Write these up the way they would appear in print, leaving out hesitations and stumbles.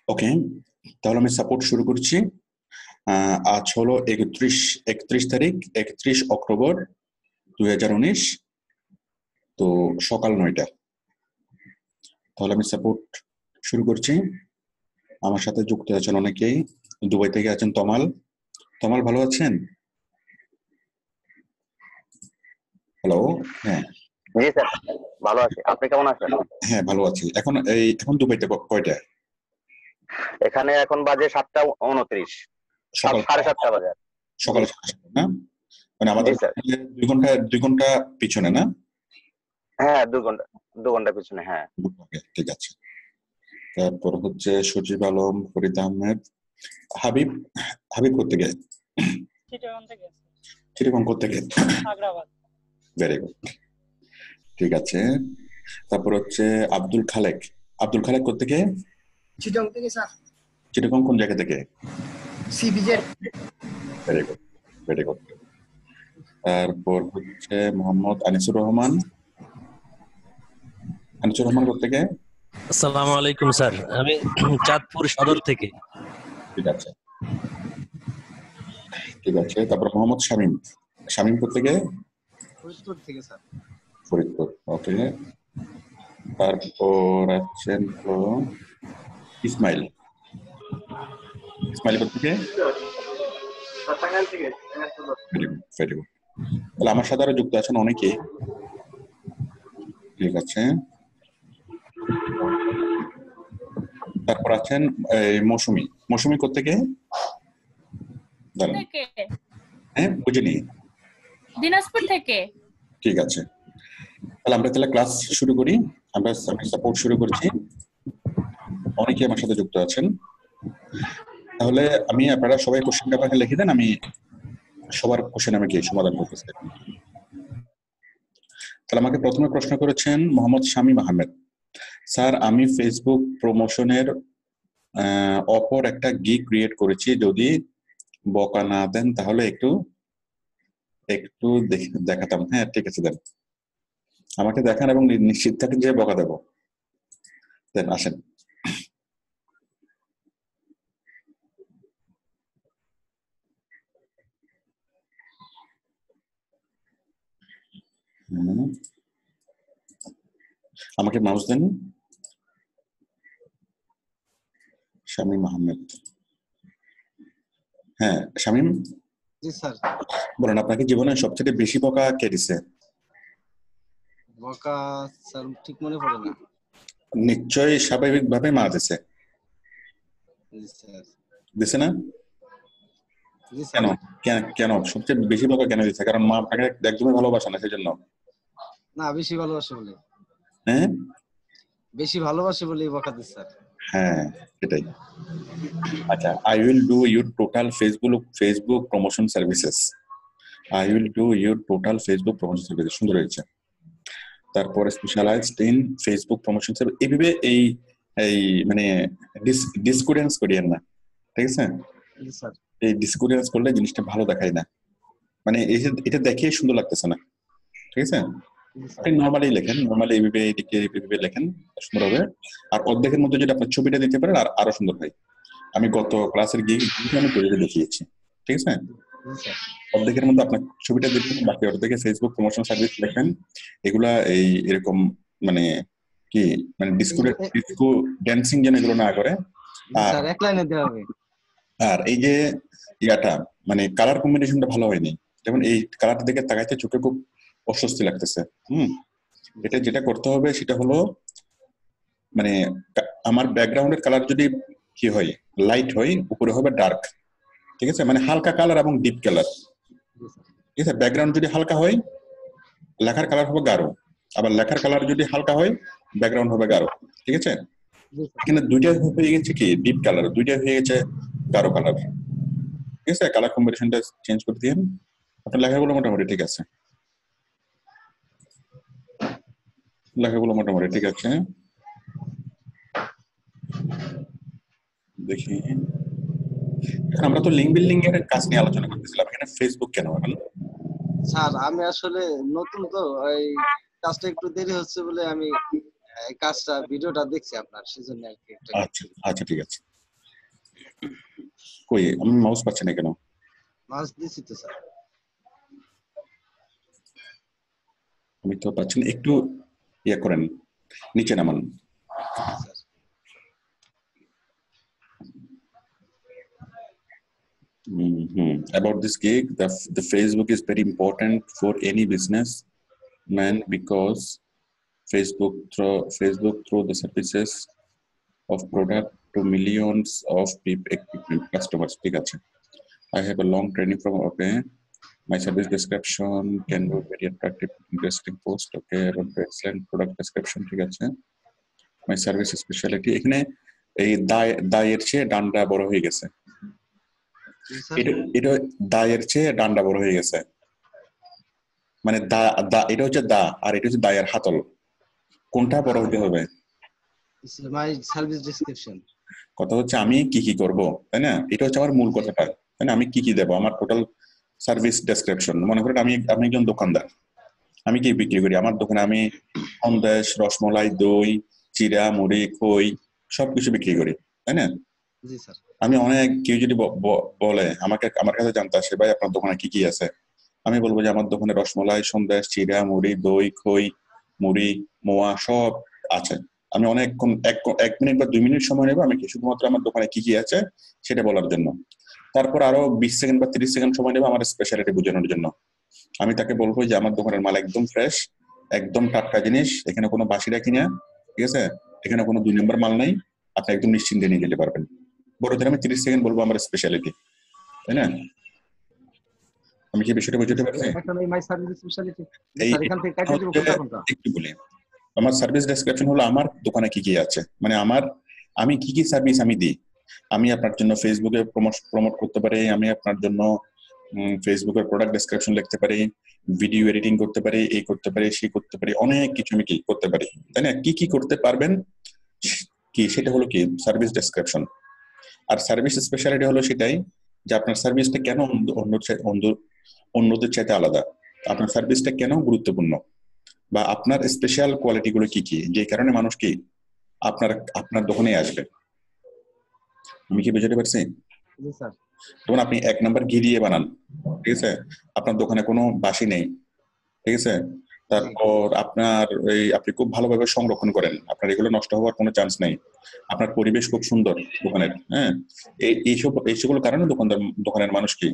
ওকে, তাহলে আমি সাপোর্ট শুরু করছি। আজ হলো 31 তারিখ, 31 অক্টোবর 2019, তো সকাল 9টা। তাহলে আমি সাপোর্ট শুরু করছি। আমার সাথে যুক্ত আছেন অনেকেই। দুবাই থেকে আছেন তমাল। তমাল ভালো আছেন? হ্যালো। হ্যাঁ জি স্যার, ভালো আছি। আপনি কেমন আছেন? হ্যাঁ ভালো আছি। এখন দুবাইতে কয়টা? এখানে এখন বাজে 7:29, সকাল 7:30 বাজে। সকালে 7টা না? মানে আমাদের জি স্যার। 2 ঘন্টা পিছনে না? হ্যাঁ, 2 ঘন্টা পিছনে। হ্যাঁ, ওকে, ঠিক আছে। তারপর হচ্ছে সজীব আলম, ফরিদ আহমেদ, হাবিব। হাবিব কোত্থেকে? চিটাগং কোত্থেকে? ভেরি গুড, ঠিক আছে। তারপর হচ্ছে আব্দুল খালেক। আব্দুল খালেক কোত্থেকে? চিটাগং থেকে স্যার। চিটাগং কোন জায়গা থেকে? CBZ. Very good, very good. তারপর হচ্ছে মোহাম্মদ আনিসুর রহমান। আনিসুর রহমান কোত্থেকে? আসসালামু আলাইকুম স্যার, আমি চাঁদপুর সদর থেকে। ঠিক আছে, ঠিক আছে। তারপর মোহাম্মদ শামীম। শামীম কোত্থেকে? ফরিদপুর থেকে স্যার। ফরিদপুর, ওকে। তারপর আছেন হলো ইসমাইল। ইসমাইল কোত্থেকে? Very good, very good. তাহলে আমার সাথে আরো যুক্ত আছেন অনেকেই। ঠিক আছে। তারপর আছেন মৌসুমী। মৌসুমী কোত্থেকে? হ্যাঁ বুঝিনি। দিনাজপুর থেকে। ঠিক আছে, তাহলে ক্লাস শুরু করি। আমি সাপোর্ট শুরু করছি। অনেকে আমার সাথে যুক্ত আছেন। তাহলে আপনারা সবাই কোশ্চেন পেপারে লিখে দেন, আমি সবার কোশ্চেন আমাকে সমাধান করতেছি। তাহলে আমাকে প্রথমে প্রশ্ন করেছেন মোহাম্মদ শামীম আহমেদ। স্যার, আমি ফেসবুক প্রমোশনের অপর একটা গিগ ক্রিয়েট করেছি, যদি বকা না দেন তাহলে একটু দেখাতাম। হ্যাঁ ঠিক আছে, দেন আমাকে দেখান এবং নিশ্চিত থাকেন যে বকা দেব। দেন আসেন। আমাকে মাউস দেন। শামীম আহমেদ। হ্যাঁ শামীম। জি স্যার। বলেন, আপনাকে জীবনে সবচেয়ে বেশি বকা কে দিছে? বকা স্যার ঠিক মনে পড়ে না। নিশ্চয়ই স্বাভাবিকভাবে মা দিছে। জি স্যার। দিছে না? জি স্যার। কেন সবচেয়ে বেশি বকা কেন দিচ্ছে? কারণ মা আপনাকে একদমই ভালোবাসে না সেজন্য? না, বেশি ভালোবাসে বলে। হ্যাঁ, বেশি ভালোবাসে বলেই বকা দিচ্ছে স্যার। হ্যাঁ এটাই। আচ্ছা, I will do your total Facebook promotion services. I will do your total Facebook promotion services, সুন্দর হয়েছে। তারপরে specialised in Facebook promotion service. এইভাবে এই মানে ডিসকুরেন্স করিয়েন না, ঠিক আছে? জি স্যার। এই ডিসকুরেন্স করলে জিনিসটা ভালো দেখায় না, মানে এটা দেখে সুন্দর লাগতেছে না, ঠিক আছে? আপনি নর্মালি লেখেন, নর্মালি এইভাবে লেখেন, সুন্দর হবে। আর অর্ধেকের মধ্যে যদি আপনার ছবিটা দিতে পারেন আরো সুন্দর হয়। আমি গত ক্লাসের গিয়ে আমি তৈরি দেখিয়েছি, ঠিক আছে? অর্ধেকের মধ্যে আপনার ছবিটা দিবেন, বাকি অর্ধেকে ফেসবুক প্রমোশন সার্ভিস লেখেন। এগুলা এরকম মানে কি, মানে ডিসকো ড্যান্সিং যেন এগুলো না করে। স্যার এক লাইনে দেওয়া হবে। আর এই যে ইয়াটা মানে কালার কম্বিনেশনটা ভালো হয়নি। যেমন এই কালারটা দেখে তাকাইতে চোখে খুব অস্বস্তি লাগতেছে। এটা যেটা করতে হবে সেটা হলো, মানে আমার ব্যাকগ্রাউন্ডের কালার যদি কি হয়, লাইট হয়, উপরে হবে ডার্ক, ঠিক আছে? মানে হালকা কালার এবং ডিপ কালার, ঠিক আছে? ব্যাকগ্রাউন্ড যদি হালকা হয়, লেখার কালার হবে গাঢ়। আবার লেখার কালার যদি হালকা হয়, ব্যাকগ্রাউন্ড হবে গাঢ়, ঠিক আছে? এখানে দুইটা হয়ে গেছে কি ডিপ কালার, দুইটা হয়ে গেছে গাঢ় কালার, ঠিক আছে? কালার কম্বিনেশনটা চেঞ্জ করে দিন। আপনার লেখাগুলো মোটামুটি ঠিক আছে, লেখাগুলো মোটামুটি ঠিক আছে। দেখি, আমরা তো লিঙ্ক বিল্ডিং এর কাজ নিয়ে আলোচনা করতেছিলাম, এখানে ফেসবুক কেন এখন? স্যার আমি আসলে নতুন তো, এই কাজটা একটু দেরি হচ্ছে বলে আমি এই কাজটা ভিডিওটা দেখছি আপনার, সেজন্য আর কি। আচ্ছা আচ্ছা, ঠিক আছে। কই আমি মাউস পাচ্ছি না কেন? মাস দিছি তো স্যার। আমি তো পাচ্ছি না, একটু ইয়ে করেন, নিচে নামান। Sir About this gig, the Facebook is very important for any business man because Facebook through the services of product to millions of people customers. ঠিক আছে, I have a long training from okay. My service description can be very attractive, interesting post. Okay, about the excellent product description. ঠিক আছে, my service specialty এখানে এই দায়ের চেয়ে ডান্ডা বড় হয়ে গেছে। জি স্যার। এটা এটা দায়ের চেয়ে ডান্ডা বড় হয়ে গেছে, মানে এটা হচ্ছে দা আর এটা হচ্ছে দায়ের হাতল, কোনটা বড় হতে হবে? My service description. কথা হচ্ছে আমি কি কি করব, তাই না? এটা হচ্ছে আমার মূল কথাটা, তাই না? আমি কি কি দেবো, আমার টোটাল সার্ভিস ডেসক্রিপশন। মনে করেন আমি একজন দোকানদার, আমি কি বিক্রি করি? আমার দোকানে আমি সন্দেশ, রসমলাই, দই, চিড়া, মুড়ি, খই সবকিছু বিক্রি করি, তাই না? জি স্যার। আমি অনেক, কেউ যদি বলে আমার কাছে জানতে আসে, ভাই আপনার দোকানে কি কি আছে, আমি বলবো যে আমার দোকানে রসমলাই, সন্দেশ, চিড়া, মুড়ি, দই, খই, মুড়ি, মোয়া সব আছে। আমি অনেকক্ষণ 1 মিনিট বা 2 মিনিট সময় নেবো আমি শুধুমাত্র আমার দোকানে কি কি আছে সেটা বলার জন্য। তারপর আরো 20 সেকেন্ড বা 30 সেকেন্ড সময় নেবো আমার স্পেশালিটি বোঝানোর জন্য। আমি তাকে বলবো যে আমার দোকানের মাল একদম ফ্রেশ, একদম টাটকা জিনিস, এখানে কোনো বাসি রাখি না, ঠিক আছে? এখানে কোনো 2 নম্বর মাল নাই, আপনি একদম নিশ্চিন্তে নিয়ে যেতে পারবেন। বড়দের আমি 30 সেকেন্ড বলবো আমার স্পেশালিটি, তাই না? আমি কি বিষয়টা বুঝতে পারছি? এখন এই মাই সার্ভিস স্পেশালিটি এই স্যার এখান থেকে কাটে দেব কোনটা কোনটা? একটু বলি, আমার সার্ভিস ডেসক্রিপশন হলো আমার দোকানে কি কি আছে, মানে আমি কি কি সার্ভিস আমি দিই। আমি আপনার জন্য ফেসবুকে প্রমোট করতে পারি, আমি আপনার জন্য ফেসবুকের প্রোডাক্ট ডেসক্রিপশন লিখতে পারি, ভিডিও এডিটিং করতে পারি, এই করতে পারি, সেই করতে পারি, অনেক কিছু আমি কি করতে পারি, তাই না? কি কি করতে পারবেন কি, সেটা হলো কি সার্ভিস ডেসক্রিপশন। আর সার্ভিস স্পেশালিটি হলো সেটাই যে আপনার সার্ভিসটা কেন অন্যদের চাইতে আলাদা, আপনার সার্ভিসটা কেন গুরুত্বপূর্ণ, বা আপনার স্পেশাল কোয়ালিটি গুলো কি কি, যে কারণে মানুষ কি আপনার দোকানে আসবে। আমি কি বুঝতে পারছি? জি স্যার। যেমন আপনি 1 নাম্বার ঘি দিয়ে বানান, ঠিক আছে, আপনার দোকানে কোনো বাসি নেই, ঠিক আছে, তারপর আপনি খুব ভালোভাবে সংরক্ষণ করেন, আপনার এগুলো নষ্ট হওয়ার কোনো চান্স নেই, আপনার পরিবেশ খুব সুন্দর দোকানের, হ্যাঁ, এইসবগুলো কারণে দোকানের মানুষ কি,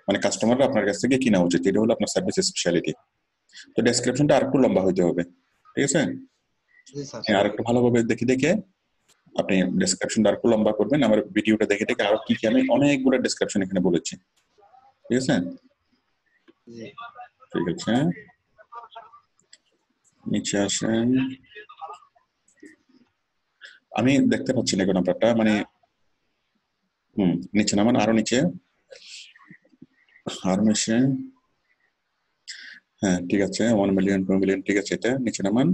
মানে কাস্টমাররা আপনার কাছ থেকে কিনা উচিত। এটা হলো আপনার সার্ভিস স্পেশালিটি। তো ডেসক্রিপশনটা আর একটু লম্বা হইতে হবে, ঠিক আছে? জি স্যার। আর একটু ভালোভাবে দেখে আপনি ডেসক্রিপশনটা আর একটু লম্বা করবেন, আমার ভিডিওটা দেখে আরো কি কি আমি অনেকগুলো ডেসক্রিপশন এখানে বলেছি, ঠিক আছে? জি ঠিক আছে, নিচে আসেন। আমি দেখতে পাচ্ছি না কোন ব্যাপারটা, মানে নিচে নামান, আরো নিচে, আরো নিচে। হ্যাঁ ঠিক আছে, 1 মিলিয়ন 2 মিলিয়ন, ঠিক আছে, এটা নিচে নামান,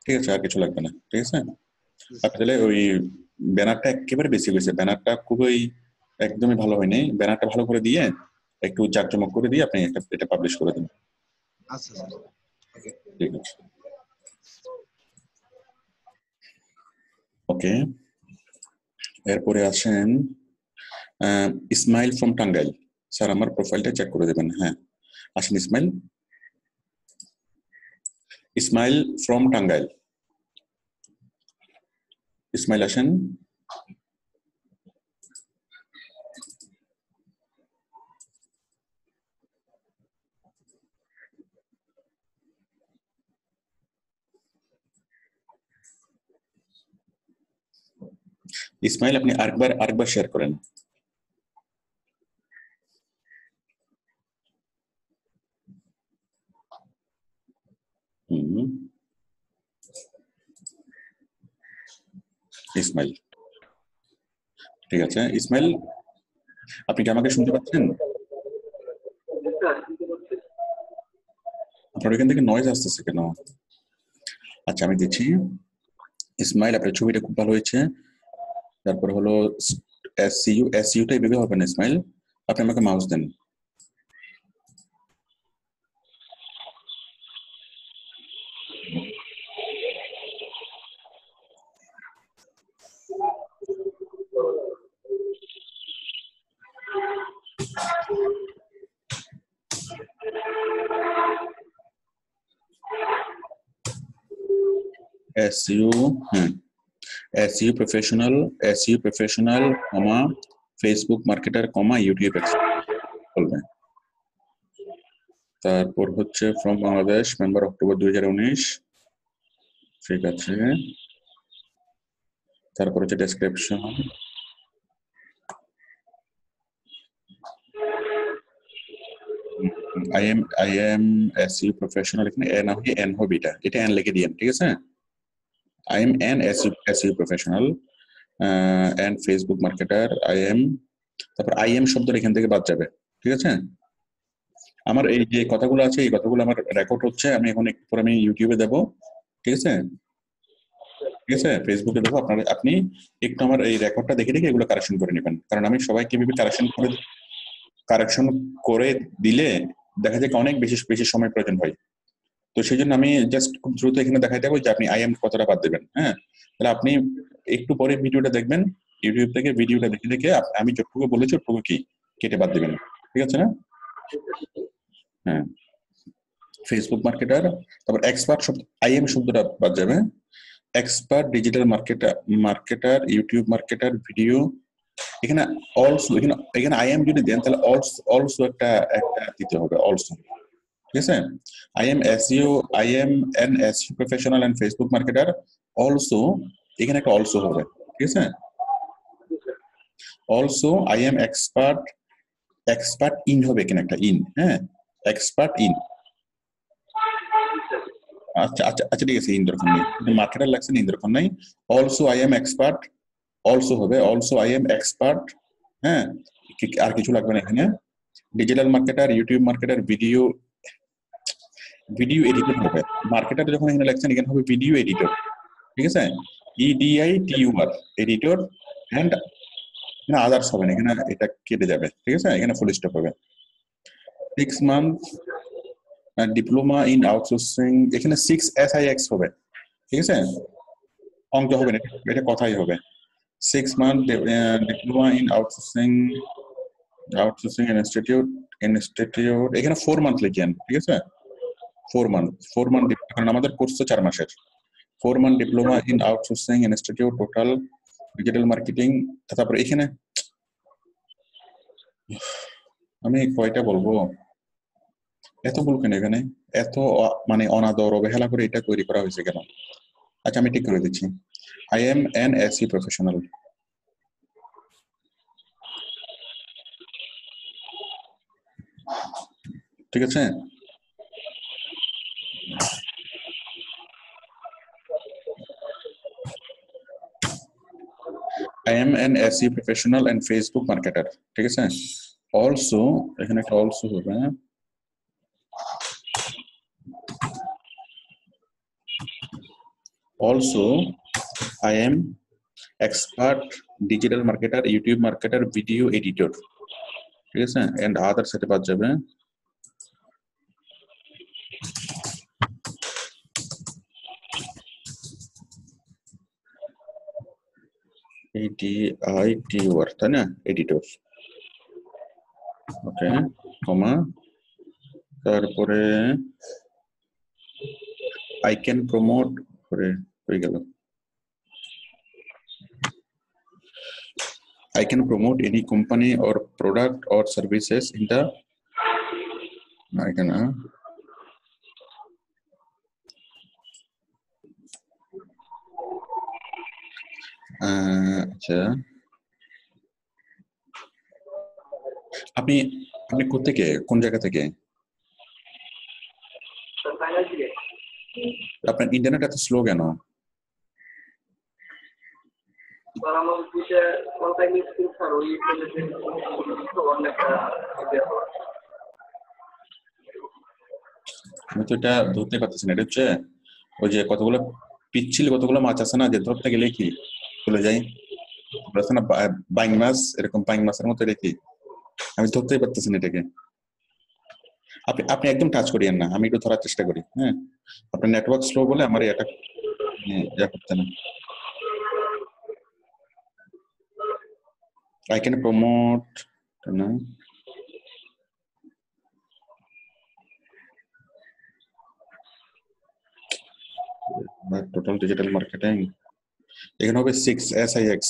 ঠিক আছে, আর কিছু লাগবে না, ঠিক আছে? আপনি তাহলে ওই ব্যানারটা একেবারে বেশি হয়েছে, ব্যানারটা খুবই একদমই ভালো হয়নি, ব্যানারটা ভালো করে দিয়ে একটু জাঁকজমক করে দিয়ে আপনি এটা পাবলিশ করে দিন। আচ্ছা স্যার। ওকে। ঠিক আছে, ওকে। এরপরে আসেন ইসমাইল ফ্রম টাঙ্গাইল। স্যার আমার প্রোফাইলটা চেক করে দেবেন। হ্যাঁ আসেন ইসমাইল, ইসমাইল ফ্রম টাঙ্গাইল, ইসমাইল আসেন। ইসমাইল আপনি আরেকবার শেয়ার করেন। ইসমাইল, ঠিক আছে। ইসমাইল আপনি কি আমাকে শুনতে পাচ্ছেন? আপনার এখান থেকে নয়েজ আসতেছে কেন? আচ্ছা আমি দিচ্ছি। ইসমাইল আপনার ছবিটা খুব ভালো হয়েছে। তারপর হলো এসইউটা এইভাবে হবে না ইসমাইল, আপনি আমাকে মাউস দেন। SEO, SEO professional, comma Facebook marketer, comma YouTube expert বলবেন। তারপর হচ্ছে ফ্রম বাংলাদেশ, মেম্বার অক্টোবর 2019, ঠিক আছে। তারপর হচ্ছে description, I am SEO professional, এখানে এ না হয়ে এন হবে, এটা এন লিখে দিয়েন, ঠিক আছে। I am an SEO professional and Facebook marketer. I am, তারপর I am শব্দটা এখান থেকে বাদ যাবে, ঠিক আছে। আমার এই যে কথাগুলো আছে, এই কথাগুলো আমার রেকর্ড হচ্ছে, আমি এখন একটু পরে আমি ইউটিউবে দেবো, ঠিক আছে, ঠিক আছে, ফেসবুকে দেবো। আপনি একটু আমার এই রেকর্ডটা দেখে দেখে এগুলো কারেকশন করে নেবেন, কারণ আমি সবাইকে এভাবে কারেকশন করে দিলে দেখা যায় অনেক বেশি বেশি সময় প্রয়োজন হয়। তো সেই জন্য আমি জাস্ট খুব দ্রুত এখানে দেখাই দেবো যে আপনি আই এম কথাটা বাদ দেবেন। হ্যাঁ, তাহলে আপনি একটু পরে ভিডিওটা দেখবেন, ইউটিউব থেকে ভিডিওটা দেখে দেখে আমি যতটুকু বলেছি ওটুকু কি কেটে বাদ দেবেন, ঠিক আছে না? হ্যাঁ, ফেসবুক মার্কেটার, তারপর এক্সপার্ট শব্দ, আই এম শব্দটা বাদ যাবে। Expert digital marketer, YouTube marketer, video, এখানে অলসো, এখানে আই এম যদি দেন তাহলে অলসো একটা দিতে হবে, অলসো, ঠিক আছে। I am an SEO professional and Facebook marketer. Also, এখানে একটা অলসো হবে, ঠিক আছে। Also I am expert in হবে, এখানে একটা ইন, হ্যাঁ, এক্সপার্ট ইন। আচ্ছা আচ্ছা আচ্ছা, ঠিক আছে, ইন দরকার নেই, মার্কেটার লাগছে না, ইন দরকার নাই। Also I am expert, also হবে অলসো I am expert, হ্যাঁ, আর কিছু লাগবে না এখানে। Digital marketer, YouTube marketer, video editor হবে। মার্কেটার যখন এখানে লেখছেন এখানে হবে ভিডিও এডিটর, ঠিক আছে, EDITUR এডিটর, এন্ড এখানে আদার্স হবে না, এখানে এটা কেটে যাবে, ঠিক আছে, এখানে ফুল স্টপ হবে। 6 মান্থ ডিপ্লোমা ইন আউটসোর্সিং, এখানে 6 SIX হবে, ঠিক আছে, অঙ্ক হবে না, এটা কথাই হবে। 6 month diploma in outsourcing institute, এখানে 4 মান্থ লিখেন, ঠিক আছে, 4 মান্থ, কারণ আমাদের কোর্স তো 4 মাসের। 4 month diploma in outsourcing institute, total digital marketing. তারপরে এখানে আমি কয়টা বলবো, এত ভুল কেন এখানে, এত মানে অনাদর অবহেলা করে এটা তৈরি করা হয়েছে কেন? আচ্ছা, আমি ঠিক করে দিচ্ছি। I am an SEO professional, ঠিক আছে। I am an SEO professional and Facebook marketer, ঠিক আছে। অলসো, এখানে একটা অলসো হবে। Also, I am expert digital marketer, YouTube marketer, video editor, ঠিক আছে, and other সাথে বাদ যাবে। EDITUR, তাই না, এডিটর, ওকে, কমা, তারপরে I can promote করে হয়ে গেল। I can promote any company or product or services in the, I can আচ্ছা, আপনি কোথেকে, কোন জায়গা থেকে? আপনার ইন্টারনেট এত স্লো কেন? আমি তো এটা ধরতে পারতেছি না, এটা হচ্ছে ওই যে কতগুলো পিচ্ছিল, কতগুলো মাছ আছে না, যে ধরতে গেলে কি চলে যায়, আছে না বাইং মাছ, এরকম বাইং মাছের মতো রেখে আমি ধরতেই পারতেছি না এটাকে। আপনি একদম টাচ করিয়েন না, আমি একটু ধরার চেষ্টা করি। হ্যাঁ, আপনার নেটওয়ার্ক স্লো বলে আমার এটা ইয়া করতে না। I can promote, না, total টোটাল ডিজিটাল মার্কেটিং এখানে হবে 6 SIX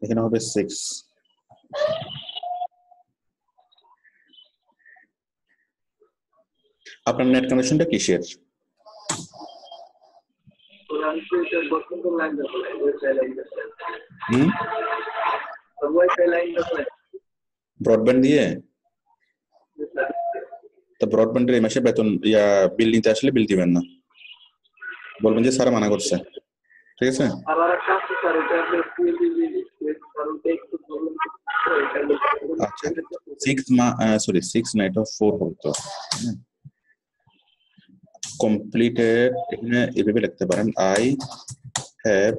এখানে হবে 6 আপনার নেট কানেকশনটা কিসের ব্রডব্যান্ড দিয়ে তো ব্রডব্যান্ডের এই মাসে বেতন বিল নিতে আসলে বিল দিবেন না বলবেন যে স্যার মানা করছে ঠিক আছে আচ্ছা 6 নাইট অফ 4 হতো কমপ্লিটেড এখানে এভাবে লিখতে পারেন I have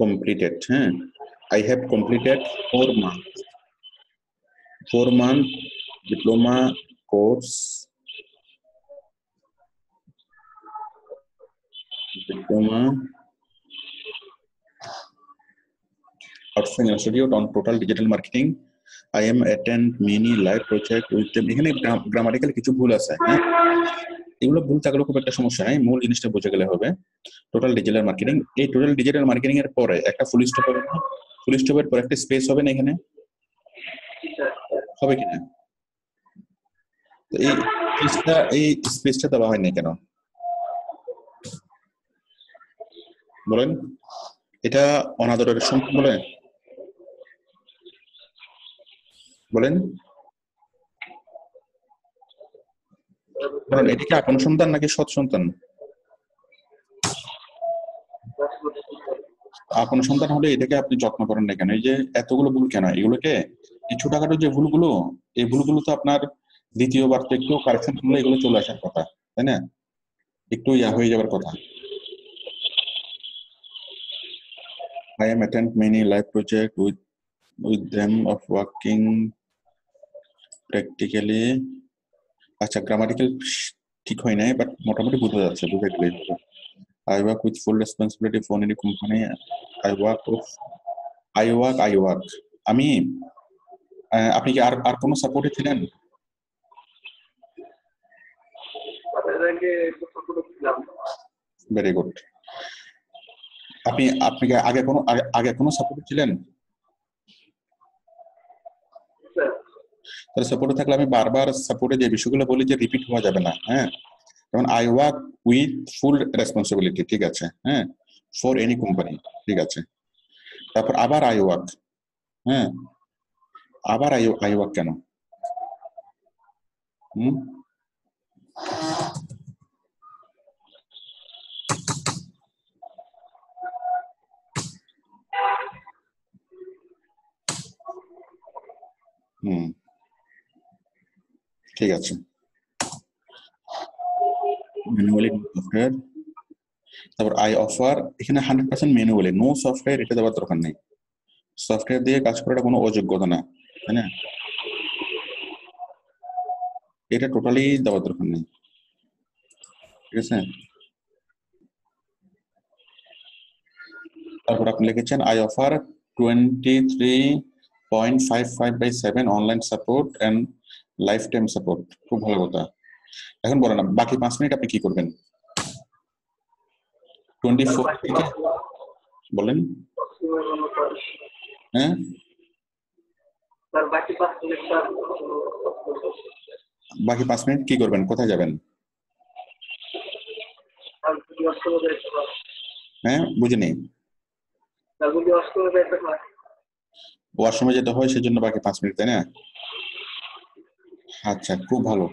completed I have completed 4 month diploma course outside institute on total digital marketing I am attend many live project with them এখানে গ্রামাটিক্যাল কিছু ভুল আছে এগুলো ভুল থাকলেও খুব একটা সমস্যা নাই মূল জিনিসটা বুঝে গেলে হবে টোটাল ডিজিটাল মার্কেটিং এই টোটাল ডিজিটাল মার্কেটিং এর পরে একটা ফুল স্টপ হবে না ফুল স্টপের পরে একটা স্পেস হবে না এখানে হবে কিনা এই স্পেসটা দেওয়া হয় না কেন বলেন এটা অনাদরের সম্পর্ক বলেন এটা কি আপন সন্তান নাকি সৎ সন্তান আপন সন্তান হলে এটাকে আপনি যত্ন করেন না কেন এই যে এতগুলো ভুল কেন এগুলোকে এই ছোটখাটো যে ভুলগুলো এই ভুলগুলো তো আপনার দ্বিতীয়বার তো একটু কারেকশন করলে এগুলো চলে আসার কথা তাই না একটু হয়ে যাবার কথা I am attend many live project with them of working practically আচ্ছা গ্রামাটিক্যাল ঠিক হয় নাই বাট মোটামুটি বুঝা যাচ্ছে বুঝে গেলে I work with full responsibility for any company I work আমি আপনি কি আর কোনো সাপোর্টে ছিলেন ভেরি গুড আপনি আগে কোনো সাপোর্টে ছিলেন তাহলে সাপোর্টে থাকলে আমি বারবার সাপোর্টে যে বিষয়গুলো বলি যে রিপিট হওয়া যাবে না যেমন I work with full responsibility ঠিক আছে ফর এনি কোম্পানি ঠিক আছে তারপর আবার আই ওয়ার্ক আবার আই ওয়ার্ক কেন ঠিক আছে ম্যানুয়ালি সফটওয়্যার তারপর আই অফার এখানে 100% ম্যানুয়ালি নো সফটওয়্যার এটা দেওয়ার দরকার নেই সফটওয়্যার দিয়ে কাজ করাটা কোনো অযোগ্যতা না তাই না এটা টোটালি দেওয়ার দরকার নেই ঠিক আছে তারপর আপনি লিখেছেন I offer 23.55/7 online support and lifetime support খুব ভালো কথা এখন বলেন না বাকি 5 মিনিট আপনি কি করবেন 24 থেকে বলেন বাকি 5 মিনিট কি করবেন কোথায় যাবেন বুঝিনি ওয়াশরুমে যেতে হয় সেজন্য বাকি 5 মিনিট তাই না আচ্ছা খুব ভালো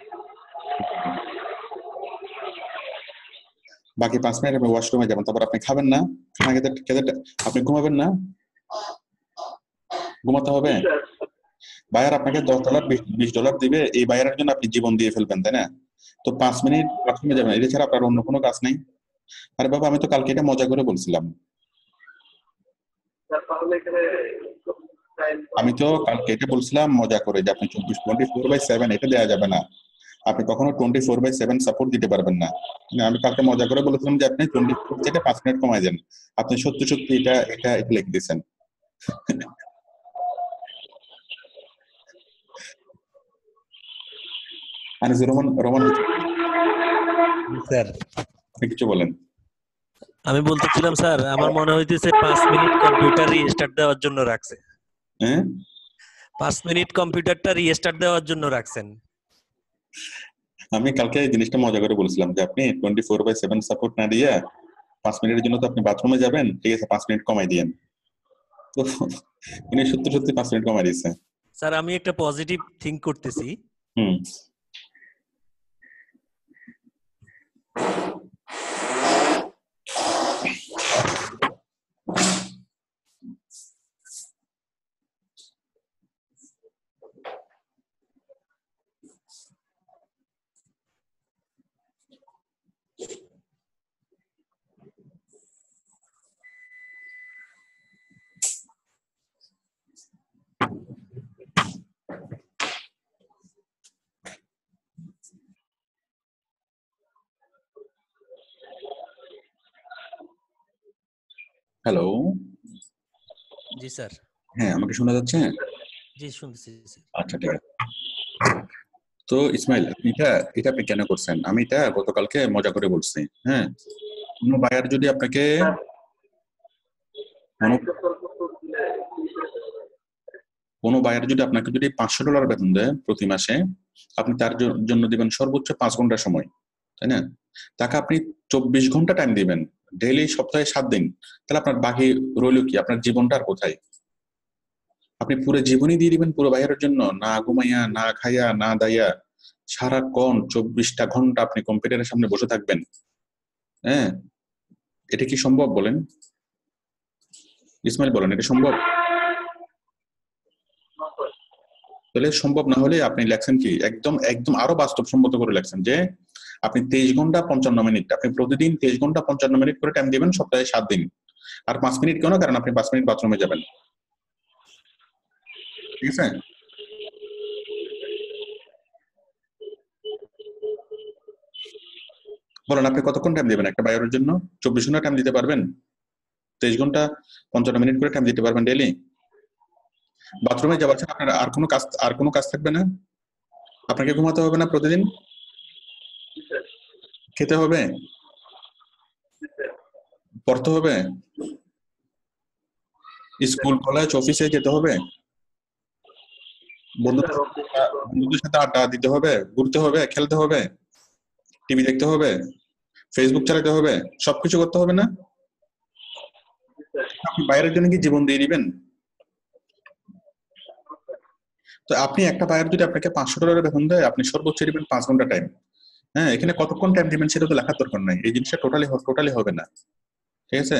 বাকি 5 মিনিট আপনি ওয়াশরুমে যাবেন তারপর আপনি খাবেন না খানা খেতে আপনি ঘুমাবেন না ঘুমাতে হবে বায়ার আপনাকে $10 $20 দিবে এই বায়ারের জন্য আপনি জীবন দিয়ে ফেলবেন তাই না তো 5 মিনিট ওয়াশরুমে যাবেন এটা ছাড়া আপনার অন্য কোনো কাজ নেই আরে বাবা আমি তো কালকে এটা মজা করে বলছিলাম আমি তো কালকে এটা বলছিলাম মজা করে যে আপনি 24/7 এটা দেওয়া যাবে না আপনি কখনো 24/7 সাপোর্ট দিতে পারবেন না আমি কালকে মজা করে বলেছিলাম যে আপনি 24 থেকে 5 মিনিট কমায় দেন আপনি সত্যি এটা লিখে দিয়েছেন আনিসুর রহমান রহমান জি স্যার, আপনি কিছু বলেন। আমি বলতেছিলাম স্যার, আমার মনে হইতেছে 5 মিনিট কম্পিউটার রিস্টার্ট দেওয়ার জন্য রাখছে। হ্যাঁ 5 মিনিট কম্পিউটারটা রিস্টার্ট দেওয়ার জন্য রাখছেন। আমি কালকে এই জিনিসটা মজা করে বলছিলাম যে আপনি 24/7 সাপোর্ট না দিয়ে 5 মিনিটের জন্য তো আপনি বাথরুমে যাবেন, ঠিক আছে 5 মিনিট কমাই দিয়েন। তো উনি সত্যি সত্যি 5 মিনিট কমাই দিয়েছে। স্যার আমি একটা পজিটিভ থিঙ্ক করতেছি। হুম হ্যালো, জি স্যার। হ্যাঁ আমাকে শোনা যাচ্ছে? জি শুনতেছি স্যার। আচ্ছা ঠিক আছে। তো ইসমাইল, আপনি এটা এটা আপনি কেন করছেন? আমি এটা গতকালকে মজা করে বলছি। হ্যাঁ, কোনো বায়ার যদি আপনাকে কোনো কোনো বায়ার যদি আপনাকে যদি $500 বেতন দেয় প্রতি মাসে, আপনি তার জন্য দিবেন সর্বোচ্চ 5 ঘন্টা সময়, তাই না? তাকে আপনি 24 ঘন্টা টাইম দিবেন, ডেইলি সপ্তাহে 7 দিন, তাহলে আপনার বাকি রইল কি? আপনার জীবনটা আর কোথায়? আপনি পুরো জীবনই দিয়ে দিবেন পুরো বাহিরের জন্য, না ঘুমাইয়া না খাইয়া না দাইয়া সারাক্ষণ 24টা ঘন্টা আপনি কম্পিউটারের সামনে বসে থাকবেন। হ্যাঁ, এটা কি সম্ভব বলেন? ইসমাইল বলেন, এটা সম্ভব? তাহলে সম্ভব না হলে আপনি লেখছেন কি, একদম একদম আরো বাস্তবসম্মত করে লেখছেন যে আপনি 23 ঘন্টা 55 মিনিট, আপনি প্রতিদিন 23 ঘন্টা 55 মিনিট করে টাইম দিবেন সপ্তাহে 7 দিন। আর 5 মিনিট কেন? কারণ আপনি 5 মিনিট বাথরুমে যাবেন, ঠিক আছে? বলেন আপনি কতক্ষণ টাইম দিবেন একটা বায়ারের জন্য? 24 ঘন্টা টাইম দিতে পারবেন? 23 ঘন্টা 55 মিনিট করে টাইম দিতে পারবেন ডেইলি? বাথরুমে যাওয়ার ছাড়া আপনার আর কোনো কাজ থাকবে না? আপনাকে ঘুমাতে হবে না প্রতিদিন? খেতে হবে? পড়তে হবে? স্কুল কলেজ অফিসে যেতে হবে? বন্ধুদের সাথে আড্ডা দিতে হবে, ঘুরতে হবে, খেলতে হবে, টিভি দেখতে হবে, ফেসবুক চালাতে হবে, সবকিছু করতে হবে না? আপনি বাইরের জন্য কি জীবন দিয়ে দিবেন? তো আপনি একটা বায়ার যদি আপনাকে $500 বেতন দেয়, আপনি সর্বোচ্চ দিবেন 5 ঘন্টা টাইম। হ্যাঁ, এখানে কতক্ষণ টাইম দিবেন সেটা তো লেখার দরকার নাই, এই জিনিসটা টোটালি হবে না, ঠিক আছে?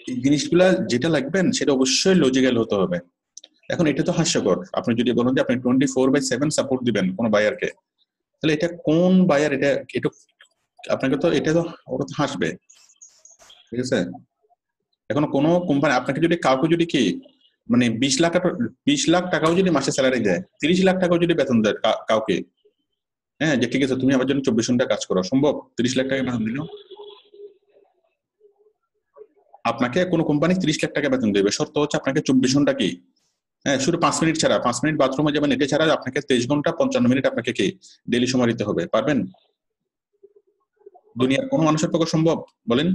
এই জিনিসগুলা যেটা লাগবেন সেটা অবশ্যই লজিক্যাল হতে হবে। এখন এটা তো হাস্যকর, আপনি যদি বলেন যে আপনি 24/7 সাপোর্ট দিবেন কোনো বায়ারকে, তাহলে এটা কোন বায়ার? এটা এটা আপনাকে তো এটা তো ওরা তো হাসবে, ঠিক আছে? এখন কোনো কোম্পানি আপনাকে যদি কাউকে যদি কি মানে 20 লাখ টাকাও যদি মাসে স্যালারি দেয়, 30 লাখ টাকাও যদি বেতন দেয় কাউকে, হ্যাঁ যে ঠিক আছে তুমি আমার জন্য 24 ঘন্টা কাজ করো, সম্ভব? 30 লাখ টাকা বেতন দিল আপনাকে কোনো কোম্পানি 30 লাখ টাকা বেতন দেবে, শর্ত হচ্ছে আপনাকে 24 ঘন্টা কি, হ্যাঁ শুধু 5 মিনিট ছাড়া, 5 মিনিট বাথরুমে যাবেন এটা ছাড়া আপনাকে 23 ঘন্টা 55 মিনিট আপনাকে কি ডেইলি সময় দিতে হবে। পারবেন? দুনিয়ার কোনো মানুষের পক্ষে সম্ভব বলেন?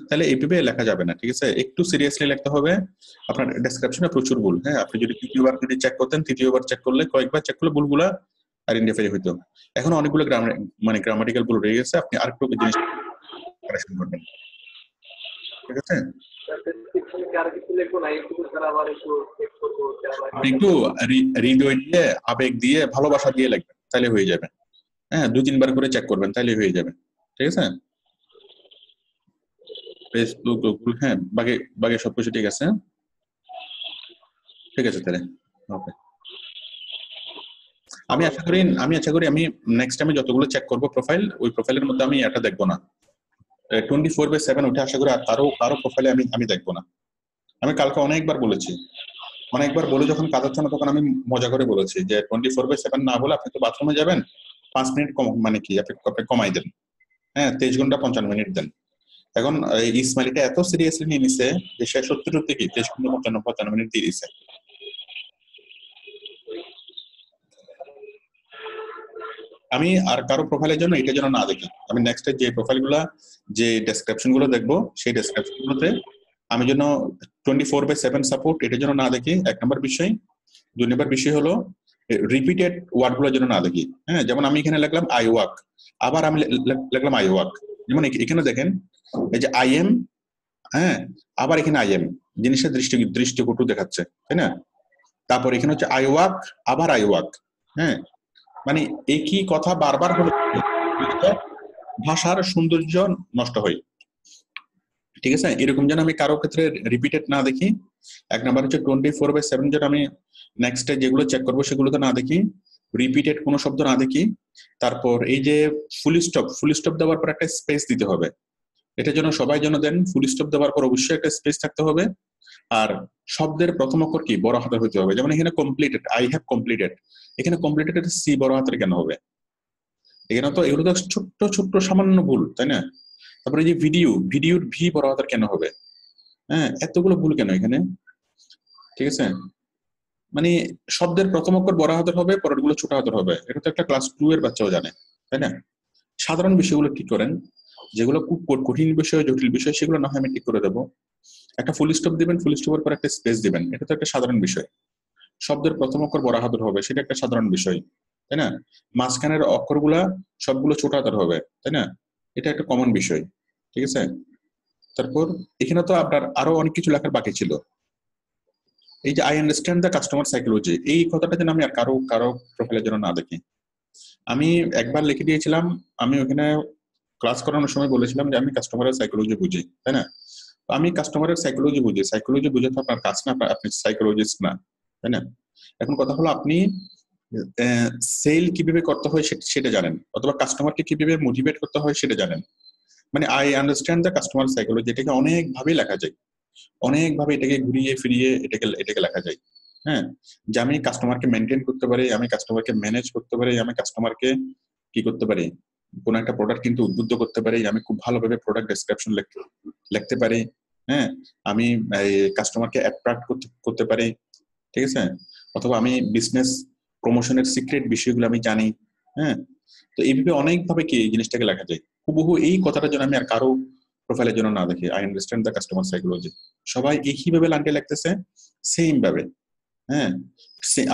তাহলে এইভাবে লেখা যাবে না, ঠিক আছে? একটু সিরিয়াসলি লিখতে হবে। আপনার ডেসক্রিপশনে প্রচুর ভুল, হ্যাঁ আপনি যদি তৃতীয়বার যদি চেক করতেন, তৃতীয়বার চেক করলে কয়েকবার চেক করলে ভুলগুলা আইডেন্টিফাই হইতো। এখন অনেকগুলো গ্রামাটিক্যাল ভুল রয়ে গেছে, আপনি আরেকটু জিনিস কারেকশন করবেন, ঠিক আছে? আপনি একটু হৃদয় দিয়ে, আবেগ দিয়ে, ভালোবাসা দিয়ে লিখবেন, তাহলে হয়ে যাবে। হ্যাঁ 2-3 বার করে চেক করবেন, তাহলে হয়ে যাবে, ঠিক আছে? ফেসবুক গুগল, হ্যাঁ বাকি বাকি সবকিছু ঠিক আছে, ঠিক আছে তাহলে ওকে। আমি আশা করি আমি নেক্সট টাইমে যতগুলো চেক করবো প্রোফাইল, ওই প্রোফাইলের মধ্যে আমি এটা দেখবো না, 24/7 ওঠে আশা করি আর কারো প্রোফাইলে আমি দেখবো না। আমি কালকে অনেকবার বলেছি, অনেকবার বলে যখন কাজ হচ্ছে না তখন আমি মজা করে বলেছি যে 24/7 না বলে আপনি তো বাথরুমে যাবেন, 5 মিনিট কম মানে কি আপনি কমাই দেন, হ্যাঁ 23 ঘন্টা 55 মিনিট দেন। এখন এই ইসমাইলটা এত সিরিয়াসলি নিয়ে নিছে যে সে সত্যি সত্যি কি 23 ঘন্টা 55 মিনিট দিয়ে দিছে। আমি আর কারো প্রোফাইলের জন্য এটা যেন না দেখি। আমি নেক্সট যে প্রোফাইলগুলো, যে ডেসক্রিপশন গুলো দেখবো, সেই ডেসক্রিপশন গুলোতে আমি যেন 24/7 সাপোর্ট এটা যেন না দেখি, 1 নম্বর বিষয়। 2 নম্বর বিষয় হলো রিপিটেড ওয়ার্ড গুলো যেন না দেখি। হ্যাঁ, যেমন আমি এখানে লিখলাম আই ওয়ার্ক, আবার আমি লিখলাম আই ওয়ার্ক। যেমন এখানে দেখেন এই যে আই এম, হ্যাঁ, আবার এখানে আই এম, জিনিসটা দৃষ্টিকটু দেখাচ্ছে, তাই না? তারপর এখানে হচ্ছে আই ওয়ার্ক, আবার আই ওয়ার্ক। হ্যাঁ, মানে একই কথা বারবার হলে ভাষার সৌন্দর্য নষ্ট হয়। ঠিক আছে, এরকম যেন আমি কারো ক্ষেত্রে রিপিটেড না দেখি। 1 নাম্বার হচ্ছে 24/7 যেন আমি নেক্সট যেগুলো চেক করবো সেগুলোতে না দেখি, রিপিটেড কোনো শব্দ না দেখি। তারপর এই যে ফুল স্টপ দেওয়ার পর একটা স্পেস দিতে হবে, এটা যেন সবাই যেন দেন। ফুল স্টপ দেওয়ার পর অবশ্যই একটা স্পেস থাকতে হবে। আর শব্দের প্রথম অক্ষর কি বড় হাতের হতে হবে। যেমন এখানে কমপ্লিটেড, আই হ্যাভ কমপ্লিটেড, এখানে কমপ্লিটেড সি বড় হাতের কেন হবে? এখানে তো এগুলো তো ছোট্ট ছোট্ট সামান্য ভুল, তাই না? তারপরে এই যে ভিডিওর ভি বড় হাতের কেন হবে? হ্যাঁ, এতগুলো ভুল কেন এখানে? ঠিক আছে, মানে শব্দের প্রথম অক্ষর বড় হাতের হবে, পরের গুলো ছোট হাতের হবে। এটা তো একটা ক্লাস 2 এর বাচ্চাও জানে, তাই না? সাধারণ বিষয়গুলো ঠিক করেন, যেগুলো খুব কঠিন বিষয়, জটিল বিষয়, সেগুলো না হয় আমি ঠিক করে দেবো। একটা ফুল স্টপ দিবেন, ফুল স্টপের পর একটা স্পেস দিবেন, এটা তো একটা সাধারণ বিষয়। শব্দের প্রথম অক্ষর বড় হাতের হবে, সেটা একটা সাধারণ বিষয়, তাই না? মাঝখানের অক্ষরগুলা সবগুলো ছোট হাতের হবে, তাই না? এটা একটা কমন বিষয়। ঠিক আছে, তারপর এখানে তো আপনার আরো অনেক কিছু লেখার বাকি ছিল। এই যে I understand the customer psychology, এই কথাটা যেন আমি আর কারো প্রোফাইলের জন্য না দেখি। আমি একবার লিখে দিয়েছিলাম, আমি ওখানে ক্লাস করানোর সময় বলেছিলাম যে আমি কাস্টমারের সাইকোলজি বুঝি, তাই না? তো আমি কাস্টমারের সাইকোলজি বুঝে তো আপনার কাজ না, আপনি সাইকোলজিস্ট না, তাই না? এখন কথা হলো আপনি সেল কিভাবে করতে হয় সেটা জানেন, অথবা কাস্টমারকে কিভাবে মোটিভেট করতে হয় সেটা জানেন। মানে I understand the customer psychology, এটাকে অনেক ভাবে লেখা যায়, অনেক ভাবে এটাকে ঘুরিয়ে ফিরিয়ে এটাকে লেখা যায়। হ্যাঁ, যে আমি কাস্টমারকে মেনটেন করতে পারি, আমি কাস্টমারকে ম্যানেজ করতে পারি, আমি কাস্টমারকে কি করতে পারি, কোন একটা প্রোডাক্ট কিন্তু উদ্বুদ্ধ করতে পারি, আমি খুব ভালোভাবে প্রোডাক্ট ডেসক্রিপশন লিখতে পারি। হ্যাঁ, আমি কাস্টমারকে অ্যাট্রাক্ট করতে পারি। ঠিক আছে, অথবা আমি বিজনেস প্রমোশনের সিক্রেট বিষয়গুলো আমি জানি। হ্যাঁ, তো এইভাবে অনেকভাবে কি এই জিনিসটাকে লেখা যায়। হুবহু এই কথাটার জন্য আমি আর কারো প্রোফাইলের জন্য না দেখি I understand the customer psychology. সবাই একইভাবে লাইনটা লিখতেছে, সেম ভাবে। হ্যাঁ,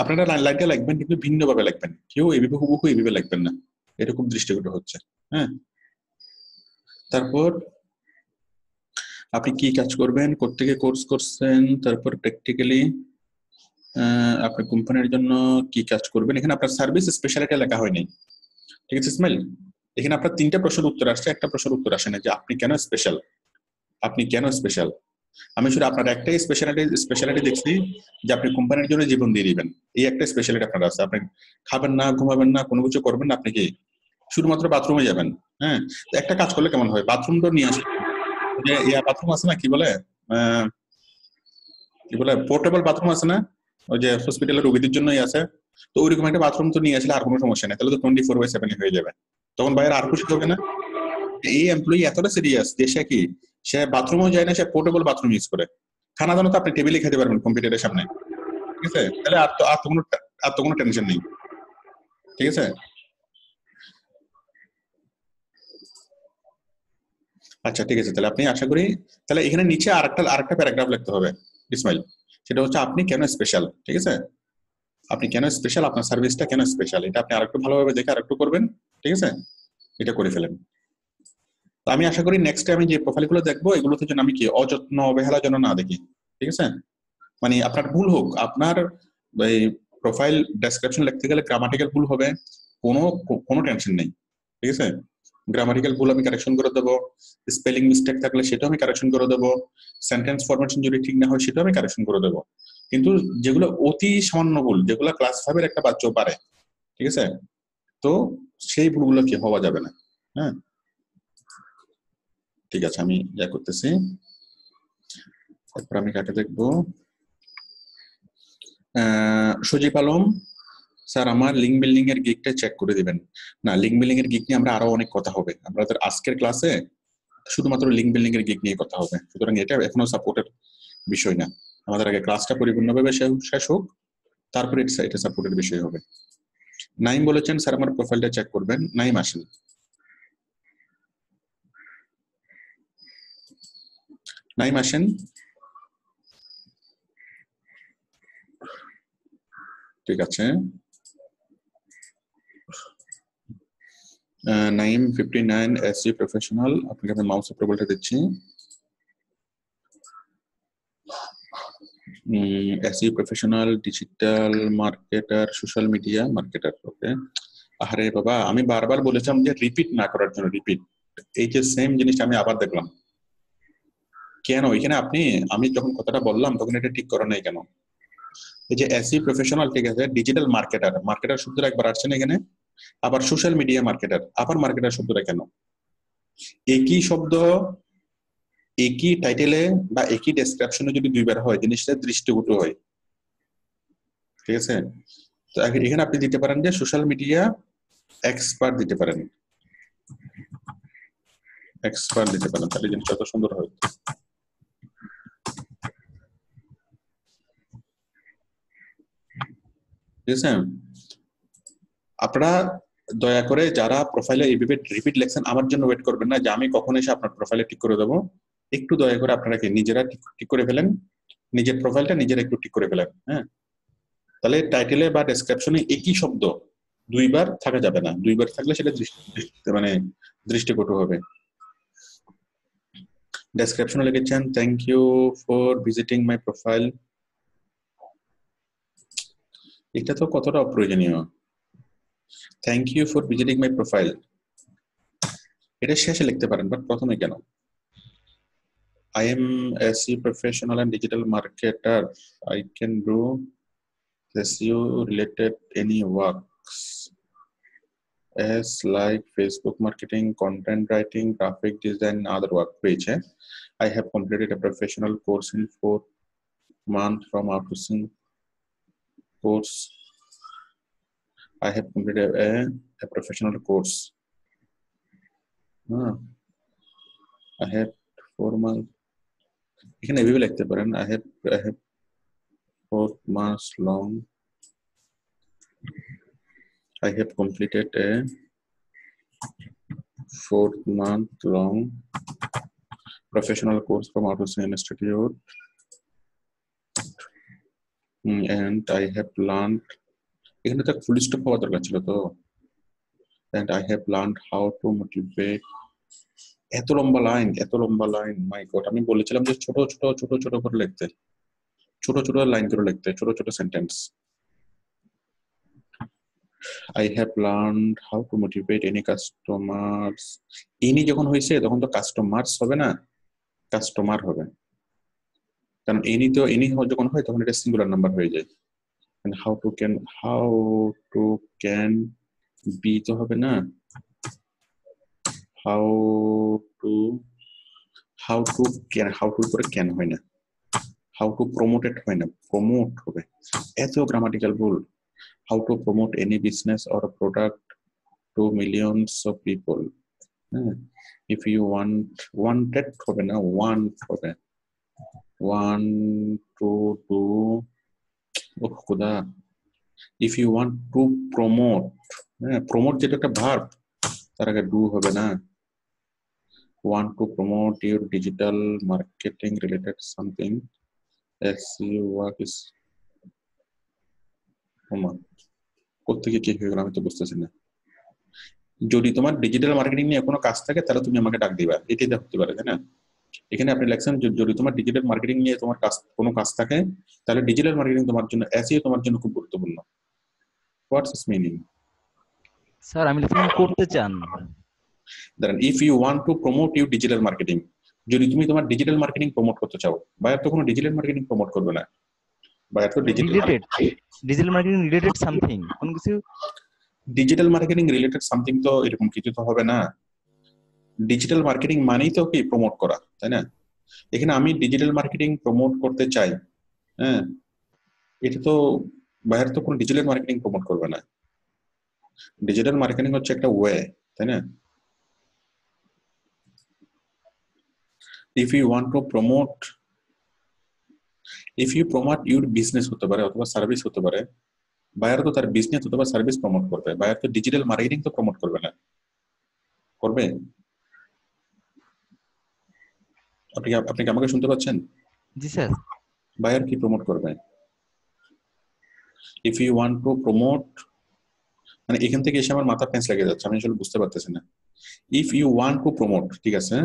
আপনারা লাইনটা লিখবেন কিন্তু ভিন্ন ভাবে লিখবেন, কেউ এইভাবে হুবহু এইভাবে লিখবেন না, এটা খুব দৃষ্টিকটু হচ্ছে। হ্যাঁ, তারপর আপনি কি কাজ করবেন, কোত্থেকে কোর্স করছেন, তারপর প্র্যাকটিক্যালি আপনার কোম্পানির জন্য কি কাজ করবেন। এখানে আপনার সার্ভিস স্পেশালিটি লেখা হয়নি। ঠিক আছে ইসমাইল, এখানে আপনার 3টা প্রশ্নের উত্তর আসছে, একটা প্রশ্নের উত্তর আসে না যে আপনি কেন স্পেশাল, আপনি কেন স্পেশাল। আমি শুধু আপনার একটাই স্পেশালিটি দেখছি যে আপনি কোম্পানির জন্য জীবন দিয়ে দিবেন, এই একটা স্পেশালিটি আপনার আছে। আপনি খাবেন না, ঘুমাবেন না, কোনো কিছু করবেন না, আপনি কি শুধুমাত্র বাথরুমে যাবেন। হ্যাঁ, একটা কাজ করলে কেমন হয়, বাথরুমটা নিয়ে আসবেন, যে বাথরুম আছে না, কি বলে পোর্টেবল বাথরুম আছে না, ওই যে হসপিটালের রোগীদের জন্যই আছে। তো ওইরকম একটা বাথরুম তো নিয়ে আসলে আর কোনো সমস্যা নেই, তাহলে তো 24/7 হয়ে যাবে, তখন বাইরে আর খুশি হবে না। এই এমপ্লয়ি এতটা সিরিয়াস যে সে বাথরুমও যায় না, সে পোর্টেবল বাথরুম ইউজ করে। খানা দানা তো আপনি টেবিলে খেতে পারবেন কম্পিউটারের সামনে। ঠিক আছে, তাহলে আর তো কোনো টেনশন নেই। ঠিক আছে, আচ্ছা ঠিক আছে, তাহলে আপনি আশা করি তাহলে এখানে নিচে আরেকটা প্যারাগ্রাফ লিখতে হবে ইসমাইল, সেটা হচ্ছে আপনি কেন স্পেশাল। ঠিক আছে, আপনি কেন স্পেশাল, আপনার সার্ভিসটা কেন স্পেশাল, এটা আপনি আরেকটু ভালোভাবে দেখে আরেকটু করবেন। ঠিক আছে, এটা করে ফেলেন। তো আমি আশা করি নেক্সট আমি যে প্রোফাইলগুলো দেখবো এগুলোতে যেন আমি কি অযত্ন অবহেলা যেন না দেখি। ঠিক আছে, মানে আপনার ভুল হোক, আপনার এই প্রোফাইল ডেসক্রিপশন লিখতে গেলে গ্রামাটিক্যাল ভুল হবে, কোনো কোনো টেনশন নেই। ঠিক আছে, গ্রামাটিক্যাল ভুল আমি কারেকশন করে দেবো, স্পেলিং মিস্টেক থাকলে সেটাও আমি কারেকশন করে দেবো, সেন্টেন্স ফরমেশন যদি ঠিক না হয় সেটাও আমি কারেকশন করে দেবো। কিন্তু যেগুলো অতি সামান্য ভুল, যেগুলো ক্লাস 5-এর একটা বাচ্চাও পারে, ঠিক আছে, তো সেই ভুলগুলো কি হওয়া যাবে না। হ্যাঁ, ঠিক আছে, আমি ইয়া করতেছি। তারপর আমি কাকে দেখবো, সজীব আলম স্যার আমার লিঙ্ক বিল্ডিং এর গিকটা চেক করে দিবেন। না, লিঙ্ক বিল্ডিং এর গিক নিয়ে আমরা আরো অনেক কথা হবে, আমাদের আজকের ক্লাসে শুধুমাত্র লিঙ্ক বিল্ডিং এর গিক নিয়ে কথা হবে, সুতরাং এটা এখনো সাপোর্টের বিষয় না। আমাদের আগে ক্লাসটা পরিপূর্ণভাবে শেষ হোক, তারপরে এটা সাপোর্টের বিষয় হবে। নাইম বলেছেন স্যার আমার প্রোফাইলটা চেক করবেন। নাইম আসেন। নাইম আসেন। ঠিক আছে, নাইম 59 এসি প্রফেশনাল। আপনাকে আমি মাউস অ্যাপ্রুভালটা দিচ্ছি। AC professional, digital marketer, social media marketer. Okay. আরে বাবা, আমি বারবার বলেছিলাম যে রিপিট না করার জন্য। রিপিট, এই যে সেম জিনিসটা আমি আবার দেখলাম। কেন এখানে আপনি, আমি যখন কথাটা বললাম তখন এটা ঠিক করা নাই কেন? এই যে এসি প্রফেশনাল, ঠিক আছে, ডিজিটাল মার্কেটার, মার্কেটার শব্দটা একবার আসছে না এখানে, আবার সোশ্যাল মিডিয়া মার্কেটার, আবার মার্কেটার শব্দটা কেন? একই শব্দ একই টাইটেলে বা একই ডেসক্রিপশনে যদি দুইবার হয় জিনিসটা দৃষ্টিকটু হয়। ঠিক আছে, তো এখানে আপনি দিতে পারেন যে সোশ্যাল মিডিয়া এক্সপার্ট দিতে পারেন, এক্সপার্ট দিতে পারেন, তাহলে জিনিসটা কত সুন্দর হয়। ঠিক আছে, আপনারা দয়া করে যারা প্রোফাইলে এইভাবে রিপিট লেখছেন আমার জন্য ওয়েট করবেন না যে আমি কখন এসে আপনার প্রোফাইলে ঠিক করে দেবো। একটু দয়া করে আপনারা কি নিজেরা ঠিক করে ফেলেন, নিজের প্রোফাইলটা নিজেরা একটু ঠিক করে ফেলেন। হ্যাঁ, তাহলে টাইটেলে বা ডেসক্রিপশনে একই শব্দ দুইবার থাকা যাবে না। দুইবার থাকলে সেটা মানে দৃষ্টিকটু হবে। ডেসক্রিপশনে লিখেছেন thank you for visiting my profile. এটা তো কতটা অপ্রয়োজনীয়। Thank you for visiting my profile এটা শেষে লিখতে পারেন, বাট প্রথমে কেন? I am SEO professional and digital marketer. I can do SEO related any works as like Facebook marketing, content writing, graphic design, other work page. I have completed a professional course in 4 months from outsourcing course. I have completed a professional course. I have 4 months. এখানে এভাবে লিখতে পারেন I have 4 months long. I have completed a 4-month long professional course from Outsourcing Institute, and I have learned. এখানে তো full stop হওয়া দরকার ছিল তো। And I have learned how to motivate. এত লম্বা লাইন, এত লম্বা লাইন, মাই গড! আমি বলেছিলাম যে ছোট ছোট ছোট ছোট করে লিখতে, ছোট ছোট লাইন করে লিখতে, ছোট ছোট sentence. I have learned how to motivate any customers. Any যখন হয়েছে তখন তো কাস্টমার্স হবে না, কাস্টমার হবে, কারণ এনি তো এনি যখন হয় তখন এটা সিঙ্গুলার নাম্বার হয়ে যায়। And how to can be তো হবে না, how to করে ক্যান হয় না, how to promoted হয় না, প্রমোট হবে। এত গ্রামাটিক্যাল ভুল। How to promote any business or a product to millions of people. If you wanted হবে না, want হবে, want to do, oh খোদা, if you want to promote, promote যেটা একটা ভার্ব, তার আগে do হবে না। Want to promote your digital marketing related something. SEO work is কোত্থেকে কি হয়ে গেল আমি তো বুঝতেছি না। যদি তোমার ডিজিটাল মার্কেটিং নিয়ে কোনো কাজ থাকে তাহলে তুমি আমাকে ডাক দিবা, এটাই হতে পারে, তাই না? এখানে আপনি লেখছেন যদি তোমার ডিজিটাল মার্কেটিং নিয়ে তোমার কোনো কাজ থাকে তাহলে ডিজিটাল মার্কেটিং তোমার জন্য, এসইও তোমার জন্য খুব গুরুত্বপূর্ণ। হোয়াটস ইটস মিনিং? স্যার আমি লিখলাম করতে চান। ধরেন if you want to promote you digital marketing, যদি তুমি তোমার ডিজিটাল মার্কেটিং প্রমোট করতে চাও, বায়ার তো কোনো ডিজিটাল মার্কেটিং প্রমোট করবে না, বায়ার তো ডিজিটাল মার্কেটিং রিলেটেড সামথিং, কোন কিছু ডিজিটাল মার্কেটিং রিলেটেড সামথিং তো এরকম কিছু তো হবে না। ডিজিটাল মার্কেটিং মানেই তো কি প্রমোট করা, তাই না? এখানে আমি ডিজিটাল মার্কেটিং প্রমোট করতে চাই, হ্যাঁ, এটা তো বাইরে তো কোনো ডিজিটাল মার্কেটিং প্রমোট করবে না। ডিজিটাল মার্কেটিং হচ্ছে একটা ওয়ে, তাই না? If you want to promote, if you promote your business হতে পারে অথবা সার্ভিস হতে পারে, বায়ার তো তার বিজনেস অথবা সার্ভিস প্রমোট করবে, বায়ার তো ডিজিটাল মার্কেটিং তো প্রমোট করবে না, করবে? আপনি কি আমাকে শুনতে পাচ্ছেন? জি স্যার। বায়ার কি প্রমোট করবে? If you want to promote, মানে এখান থেকে এসে আমার মাথা প্যাঁচ লেগে যাচ্ছে, আমি আসলে বুঝতে পারতেছি না। If you want to promote, ঠিক আছে,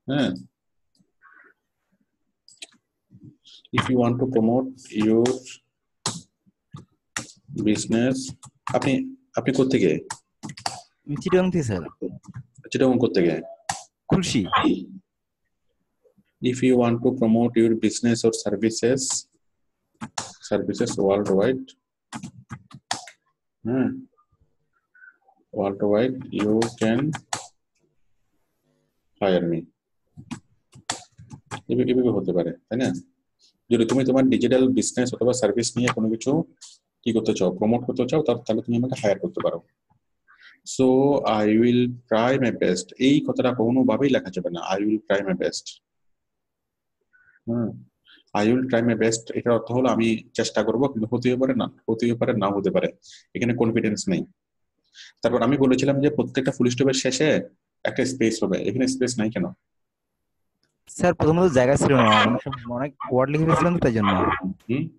হ্যাঁ, if you want to promote your business, আপনি আপনি কোত্থেকে? চিটাগাং থেকে স্যার। চিটাগং কোত্থেকে? Khulshi. if you want to promote your business or services worldwide, worldwide you can hire me, এভাবে হতে পারে, তাই না? যদি তুমি তোমার ডিজিটাল বিজনেস অথবা সার্ভিস নিয়ে কোনো কিছু কি করতে চাও, প্রমোট করতে চাও, তাহলে তুমি আমাকে হায়ার করতে পারো। So I will try my best, এই কথাটা কোনোভাবেই লেখা যাবে না, I will try my best. I will try my best, এটার অর্থ হলো আমি চেষ্টা করবো, কিন্তু হতেও পারে না হতে পারে, এখানে কনফিডেন্স নেই। তারপর আমি বলেছিলাম যে প্রত্যেকটা ফুল স্টপের শেষে একটা স্পেস হবে, এখানে স্পেস নাই কেন? স্যার প্রথমত জায়গা ছিল না, অনেক ওয়ার্ড লিখে ফেলছিলাম তো তাই জন্য।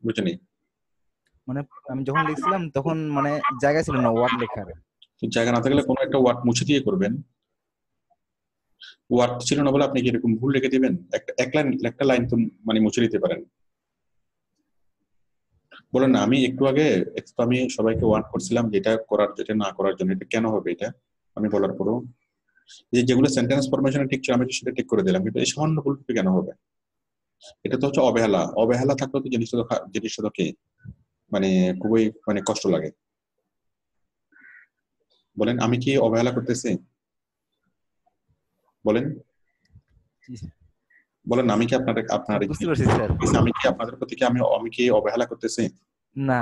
বুঝিনি। মানে আমি যখন লিখছিলাম তখন মানে জায়গা ছিল না ওয়ার্ড লেখার। জায়গা না থাকলে কোনো একটা ওয়ার্ড মুছে দিয়ে করবেন। ওয়ার্ড ছিল না বলে আপনি কি এরকম ভুল রেখে দিবেন? একটা লাইন তো মানে মুছে দিতে পারেন। বলেন না, আমি একটু আগে আমি সবাইকে ওয়ার্ড করছিলাম যেটা না করার জন্য, এটা কেন হবে? এটা আমি বলার পরও যেগুলো সেন্টেন্স ফরমেশনে ঠিক ছিল আমি তো সেটা ঠিক করে দিলাম, কিন্তু এই সামান্য ভুলটুকু কেন হবে? এটা তো হচ্ছে অবহেলা। অবহেলা থাকলে তো জিনিসটা তো কি মানে খুবই মানে কষ্ট লাগে। বলেন, আমি কি অবহেলা করতেছি? বলেন বলেন, আমি কি আপনার বুঝতে পারছি স্যার। আমি কি আপনাদের প্রতি কি আমি কি অবহেলা করতেছি? না।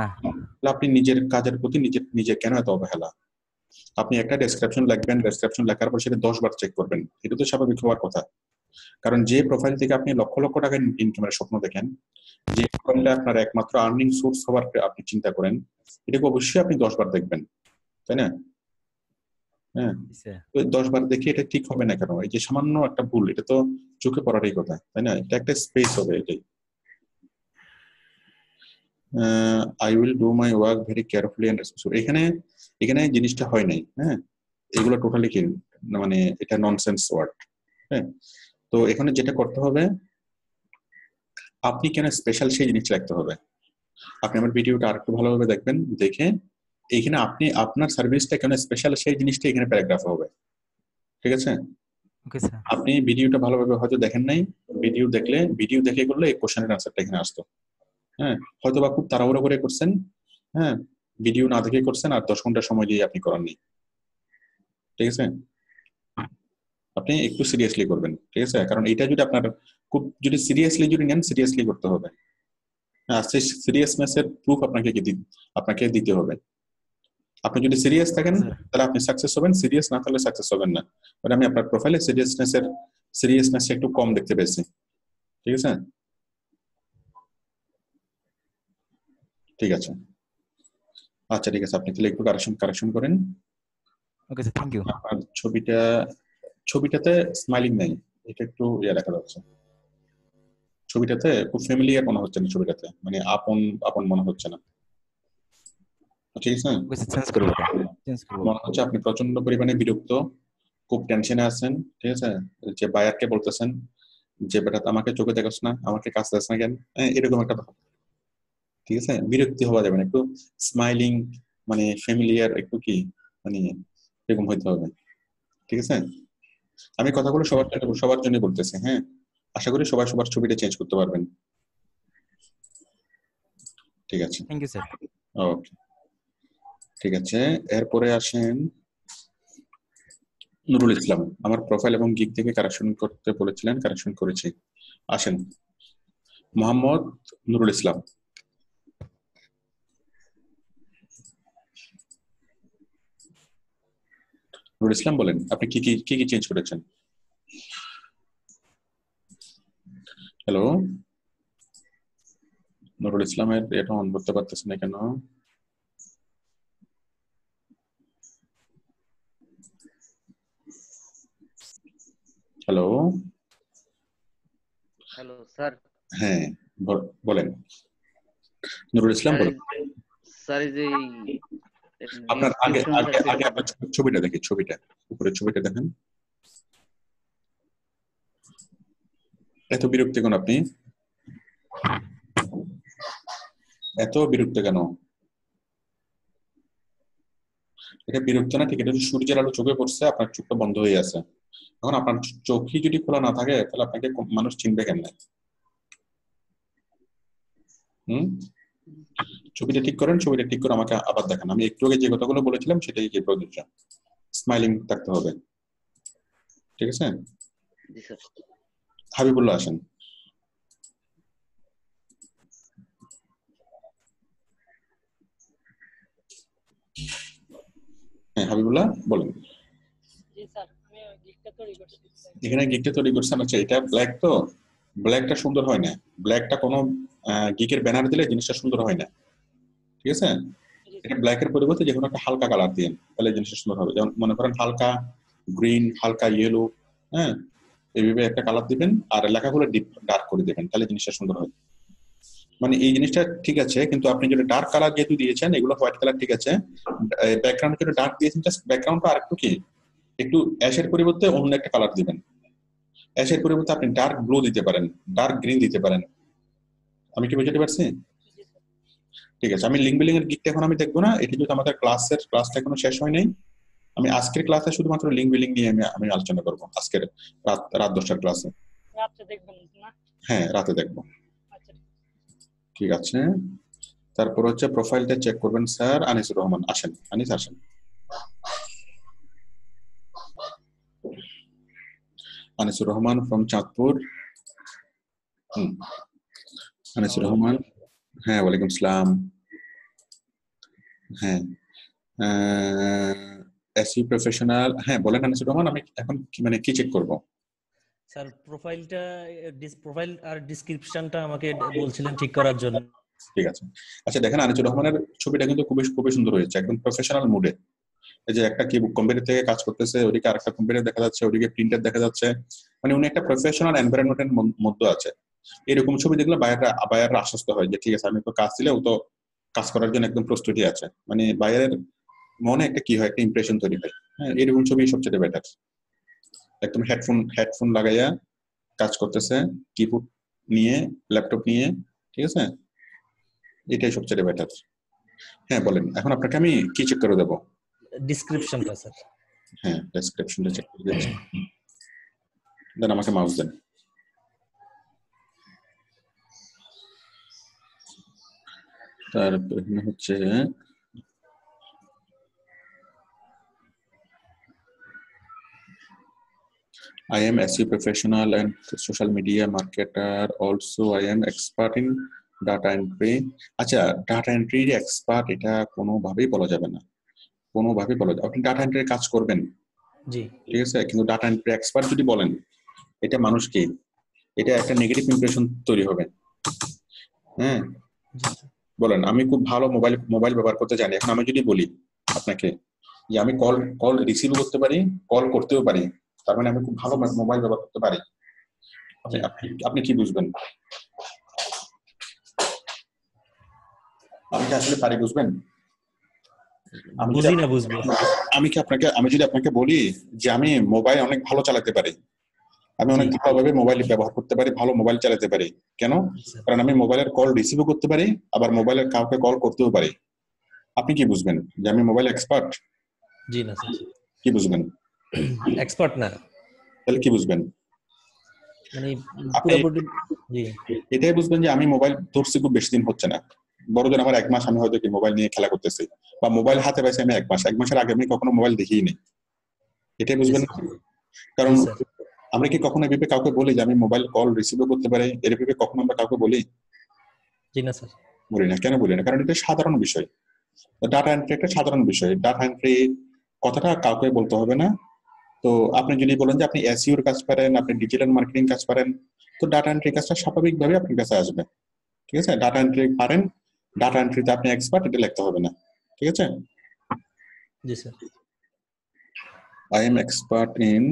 আপনি নিজের কাজের প্রতি নিজে কেন এত অবহেলা? আপনি একটা ডেসক্রিপশন লিখবেন, ডেসক্রিপশন লেখার পর সেটা 10 বার চেক করবেন, এটা তো স্বাভাবিক হওয়ার কথা। কারণ যে প্রোফাইল থেকে আপনি লক্ষ লক্ষ টাকা ইনকামের স্বপ্ন দেখেন, যে প্রোফাইলটা আপনার একমাত্র আর্নিং সোর্স হওয়ার আপনি চিন্তা করেন, এটাকে অবশ্যই আপনি 10 বার দেখবেন, তাই না? হ্যাঁ, 10 বার দেখে এটা ঠিক হবে না কেন? এই যে সামান্য একটা ভুল, এটা তো চোখে পড়ারই কথা, তাই না? এটা একটা স্পেস হবে, এটাই। I will do my work very carefully and responsible, এখানে জিনিসটা হয় নাই। হ্যাঁ, এগুলো টোটালি কি মানে এটা ননসেন্স ওয়ার্ড। হ্যাঁ, তো এখানে যেটা করতে হবে, আপনি কেন স্পেশাল সেই জিনিসটা লিখতে হবে। আপনি আমার ভিডিওটা আরেকটু ভালোভাবে দেখবেন, দেখে এইখানে আপনি আপনার সার্ভিসটা কেন স্পেশাল সেই জিনিসটা এখানে প্যারাগ্রাফ হবে, ঠিক আছে? Okay sir. আপনি ভিডিওটা ভালোভাবে হয়তো দেখেন নাই, ভিডিও দেখে করলে এই কোশ্চেনের আনসারটা এখানে আসতো। হ্যাঁ, হয়তো বা খুব তাড়াহুড়ো করে করছেন, হ্যাঁ, ভিডিও না দেখে করছেন, আর 10 ঘন্টা সময় দিয়ে আপনি করাননি, ঠিক আছে? আপনি একটু সিরিয়াসলি করবেন, ঠিক আছে? কারণ এটা যদি আপনার খুব যদি সিরিয়াসলি নেন, সিরিয়াসলি করতে হবে। হ্যাঁ, সেই সিরিয়াসনেসের প্রুফ আপনাকে দিতে হবে। আপনি যদি সিরিয়াস থাকেন তাহলে আপনি সাকসেস হবেন, সিরিয়াস না থাকলে সাকসেস হবেন না। মানে আমি আপনার প্রোফাইলে সিরিয়াসনেস একটু কম দেখতে পেয়েছি, ঠিক আছে? ঠিক আছে, আচ্ছা ঠিক আছে, আপনি তাহলে একটু কারেকশন করেন। Okay sir, thank you. আর ছবিটাতে স্মাইলিং নাই, এটা একটু দেখা যাচ্ছে। ছবিটাতে খুব ফ্যামিলিয়ার মনে হচ্ছে না, ছবিটাতে মানে আপন মনে হচ্ছে না, ঠিক আছে? মনে হচ্ছে আপনি প্রচন্ড পরিমাণে বিরক্ত, খুব টেনশনে আছেন, ঠিক আছে? যে বায়ারকে বলতেছেন যে বেটা আমাকে চোখে দেখোস না, আমাকে কাজ দেস না কেন, এরকম একটা ব্যাপার, ঠিক আছে? বিরক্তি হওয়া যাবে না, একটু স্মাইলিং মানে ফ্যামিলিয়ার একটু কি মানে এরকম হইতে হবে, ঠিক আছে? আমি কথাগুলো সবার জন্য বলতেছি। হ্যাঁ, আশা করি সবার ছবিটা চেঞ্জ করতে পারবেন, ঠিক আছে? Thank you sir. ওকে, ঠিক আছে। এরপরে আসেন নুরুল ইসলাম। আমার প্রোফাইল এবং গিগ থেকে কারেকশন করতে বলেছিলেন, কারেকশন করেছি। আসেন মোহাম্মদ নুরুল ইসলাম। নুরুল ইসলাম বলেন, আপনি কি কি চেঞ্জ করেছেন? হ্যালো নুরুল ইসলামের এটা অন করতে পারতেছে না কেন? Hello, hello sir. হ্যাঁ বলেন নুরুল ইসলাম বলেন। স্যার এই যে আপনার আগে ডিসক্রিপশনটা আগে সেটা আগে আপনার ছবিটা দেখি, ছবিটা উপরে ছবিটা দেখেন। এত বিরক্ত কেন আপনি? এত বিরক্ত কেন? এটা বিরক্ত না, ঠিক? এটা যদি সূর্যের আলো চোখে পড়ছে, আপনার চোখটা বন্ধ হয়ে আছে। এখন আপনার চোখই যদি খোলা না থাকে, তাহলে আপনাকে মানুষ চিনবে কেমনে? ছবিটা ঠিক করেন, ছবিটা ঠিক করে আমাকে আবার দেখান। আমি একটু আগে যে কথাগুলো বলেছিলাম সেটাই কি প্রযোজ্য। স্মাইলিং থাকতে হবে, ঠিক আছে? জি স্যার। হাবিবুল্লাহ আসেন। হ্যাঁ হাবিবুল্লাহ বলেন। এখানে গিকটা তৈরি করছেন, আচ্ছা এটা ব্ল্যাক, তো ব্ল্যাকটা সুন্দর হয় না। ব্ল্যাকটা কোনো গিকের ব্যানার দিলে জিনিসটা সুন্দর হয় না, ঠিক আছে? এটা ব্ল্যাকের পরিবর্তে যে কোনো একটা হালকা কালার দিন, তাহলে জিনিসটা সুন্দর হবে। যেমন মনে করেন হালকা গ্রিন, হালকা ইয়েলো, হ্যাঁ, এইভাবে একটা কালার দিবেন আর লেখাগুলো ডিপ ডার্ক করে দিবেন, তাহলে জিনিসটা সুন্দর হয়। মানে এই জিনিসটা ঠিক আছে, কিন্তু আপনি যেটা ডার্ক কালার যেহেতু দিয়েছেন, এগুলো হোয়াইট কালার ঠিক আছে, ব্যাকগ্রাউন্ড যেটা ডার্ক দিয়েছেন, জাস্ট ব্যাকগ্রাউন্ডটা আরেকটু কি একটু অ্যাশের পরিবর্তে অন্য একটা কালার দিবেন। অ্যাশের পরিবর্তে আপনি ডার্ক ব্লু দিতে পারেন, ডার্ক গ্রিন দিতে পারেন। আমি কি বুঝতে পারছি? ঠিক আছে, আমি লিঙ্ক বিলিং এর গিকটা এখন আমি দেখবো না, এটা যেহেতু আমাদের ক্লাসটা এখনো শেষ হয় নাই। আমি আজকের ক্লাসে শুধুমাত্র লিঙ্ক বিলিং নিয়ে আমি আলোচনা করবো, আজকের রাত 10টার ক্লাসে। হ্যাঁ রাতে দেখবো। ঠিক আছে, তারপর হচ্ছে প্রোফাইলটা চেক করবেন স্যার। আনিসুর রহমান আসেন, আনিস আসেন। আনিসুর রহমান ফ্রম চাঁদপুর। আনিসুর রহমান, হ্যাঁ ওয়ালাইকুম সালাম। হ্যাঁ এসইউ প্রফেশনাল, হ্যাঁ বলেন আনিসুর রহমান, আমি এখন মানে কি চেক করব? স্যার প্রোফাইল আর ডেসক্রিপশনটা আমাকে বলছিলেন ঠিক করার জন্য। ঠিক আছে, আচ্ছা দেখেন আনিসুর রহমানের ছবিটা কিন্তু খুবই সুন্দর হয়েছে, একদম প্রফেশনাল মুডে। এই যে একটা কি কম্পিউটার থেকে কাজ করতেছে, ওদিকে আরেকটা কম্পিউটার দেখা যাচ্ছে, ওদিকে প্রিন্টার দেখা যাচ্ছে, মানে উনি একটা প্রফেশনাল এনভায়রনমেন্টের মধ্যে আছে। এরকম ছবি দেখলে বায়াররা আশ্বস্ত হয় যে ঠিক আছে, আমি তো কাজ দিলে ও তো কাজ করার জন্য একদম প্রস্তুতি আছে, মানে বায়ারের মনে একটা কি হয়, একটা ইমপ্রেশন তৈরি হয়। হ্যাঁ, এরকম ছবি সবচেয়ে বেটার। একদম হেডফোন লাগাইয়া কাজ করতেছে, কিবোর্ড নিয়ে, ল্যাপটপ নিয়ে, ঠিক আছে, এটাই সবচেয়ে বেটার। হ্যাঁ বলেন, এখন আপনাকে আমি কি চেক করে দেবো? ডেসক্রিপশনটা স্যার। হ্যাঁ ডেসক্রিপশনটা চেক করে দিচ্ছি, দেন আমাকে মাউস দেন। তারপর এখানে হচ্ছে I am SEO professional and social media marketer. Also, I am expert in data entry. আচ্ছা, ডাটা এন্ট্রি এক্সপার্ট এটা কোনোভাবেই বলা যাবে না, কোনোভাবেই বলা যাবে। আপনি ডাটা এন্ট্রির কাজ করবেন, জি ঠিক আছে, কিন্তু ডাটা এন্ট্রি এক্সপার্ট যদি বলেন, এটা মানুষকে, এটা একটা নেগেটিভ ইমপ্রেশন তৈরি হবে। হ্যাঁ বলেন, আমি খুব ভালো মোবাইল ব্যবহার করতে জানি, এখন আমি যদি বলি আপনাকে যে আমি কল রিসিভ করতে পারি, কল করতেও পারি, তার মানে আমি খুব ভালো মোবাইল ব্যবহার করতে পারি। আপনি কি বুঝবেন? আমি কি আসলে পারি বুঝবেন? বুঝি না বুঝবো। আমি যদি আপনাকে বলি যে আমি মোবাইল অনেক ভালো চালাতে পারি, আমি অনেক ভালোভাবে মোবাইল ব্যবহার করতে পারি, ভালো মোবাইল চালাতে পারি, কেন? কারণ আমি মোবাইলের কল রিসিভও করতে পারি, আবার মোবাইলের কাউকে কল করতেও পারি। আপনি কি বুঝবেন? যে আমি মোবাইল এক্সপার্ট? জি না স্যার। কি বুঝবেন? এক্সপার্ট না। তাহলে কি বুঝবেন? মানে পুরোপুরি জি এটাই বুঝবেন যে আমি মোবাইল ধরছি খুব বেশি দিন হচ্ছে না, বড়জন আমার 1 মাস আমি হয়তো কি মোবাইল নিয়ে খেলা করতেছি, বা মোবাইল হাতে পাইছি আমি 1 মাসের আগে আমি কখনো মোবাইল দেখিই নি। এটাই বুঝবেন, কারণ আমরা কি কখনো এভাবে কাউকে বলি যে আমি মোবাইল কল রিসিভও করতে পারি? এভাবে কখনো আমরা কাউকে বলি? জি না স্যার। বলি না। কেন বলি না? কারণ এটা সাধারণ বিষয়। ডাটা এন্ট্রি একটা সাধারণ বিষয়, ডাটা এন্ট্রি কথাটা কাউকে বলতে হবে না। তো আপনি যদি বলেন যে আপনি এসইওর কাজ পারেন, আপনি ডিজিটাল মার্কেটিং কাজ পারেন, তো ডাটা এন্ট্রি কাজটা স্বাভাবিকভাবে আপনার কাছে আসবে, ঠিক আছে? ডাটা এন্ট্রি পারেন, ডাটা এন্ট্রিতে আপনি এক্সপার্ট, এটা লিখতে হবে না, ঠিক আছে? জি sir. I am expert in,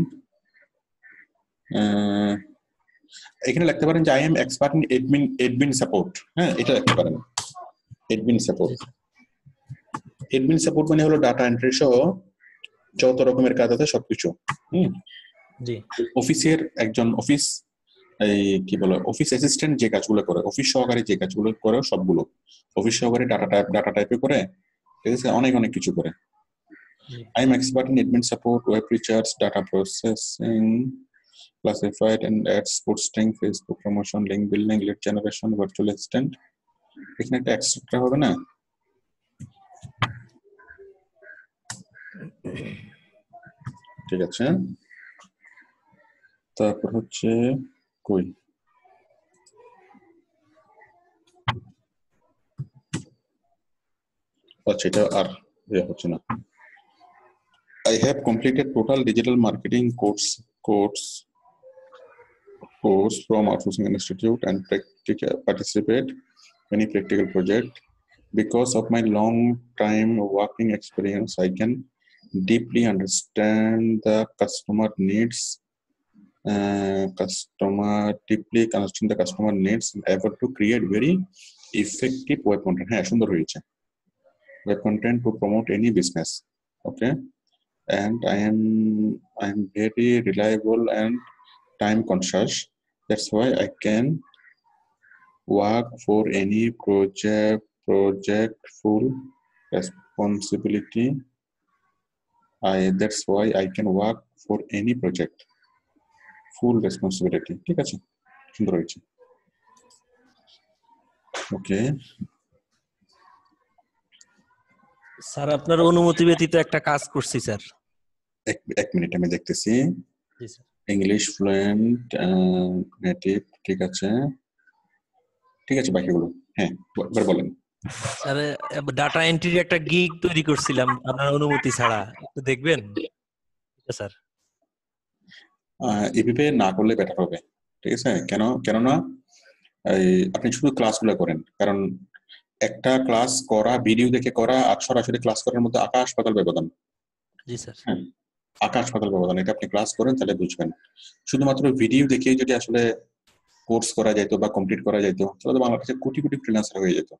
এখানে লিখতে পারেন যে I am expert in admin support. হ্যাঁ, এটা লিখতে পারেন, এডমিন সাপোর্ট। জি স্যার। এডমিন সাপোর্ট মানে হলো ডাটা এন্ট্রি সহ যত রকমের কাজ আছে সবকিছু। জি অফিসের একজন অফিস এই কি বলে অফিস অ্যাসিস্ট্যান্ট যে কাজগুলো করে, অফিস সহকারী যে কাজগুলো করে সবগুলো, অফিস সহকারী ডাটা টাইপে করে, ঠিক আছে? অনেক অনেক কিছু করে। G I am expert in admin support, web research, data processing, classified and ads, posting, Facebook promotion, link building, lead generation, virtual assistant। এখানে একটা এক্সট্রা হবে না? ঠিক আছে, তারপর হচ্ছে কই আচ্ছা এটা আর হচ্ছে না। I have completed total digital marketing course from Outsourcing Institute and participate any practical project. Because of my long time working experience, I can deeply understand the customer needs, and able to create very effective web content. হ্যাঁ, সুন্দর হয়েছে। Web content to promote any business. Okay, and I am very reliable and time conscious. That's why I can work for any project full responsibility. That's why I can work for any project full responsibility. ঠিক আছে, সুন্দর হয়েছে। Okay sir, আপনার অনুমতি ব্যতীত একটা কাজ করছি স্যার। এক মিনিট আমি দেখতেছি। জি স্যার। ইংলিশ ফ্লুয়েন্ট, নেটিভ, ঠিক আছে ঠিক আছে, বাকিগুলো হ্যাঁ এবার বলেন। স্যার, ডাটা এন্ট্রির একটা গিগ তৈরি করছিলাম আপনার অনুমতি ছাড়া, একটু দেখবেন স্যার? এভাবে না করলে বেটার হবে, ঠিক আছে? কেননা আপনি শুধু ক্লাসগুলো করেন, কারণ একটা ক্লাস করা ভিডিও দেখে করা আর সরাসরি ক্লাস করার মধ্যে আকাশ পাতাল ব্যবধান। জি স্যার। হ্যাঁ, আকাশ পাতাল ব্যবধান। এটা আপনি ক্লাস করেন তাহলে বুঝবেন। শুধুমাত্র ভিডিও দেখে যদি আসলে কোর্স করা যেত বা কমপ্লিট করা যেত তাহলে তো বাংলাদেশে কোটি কোটি ফ্রিল্যান্সার হয়ে যেত।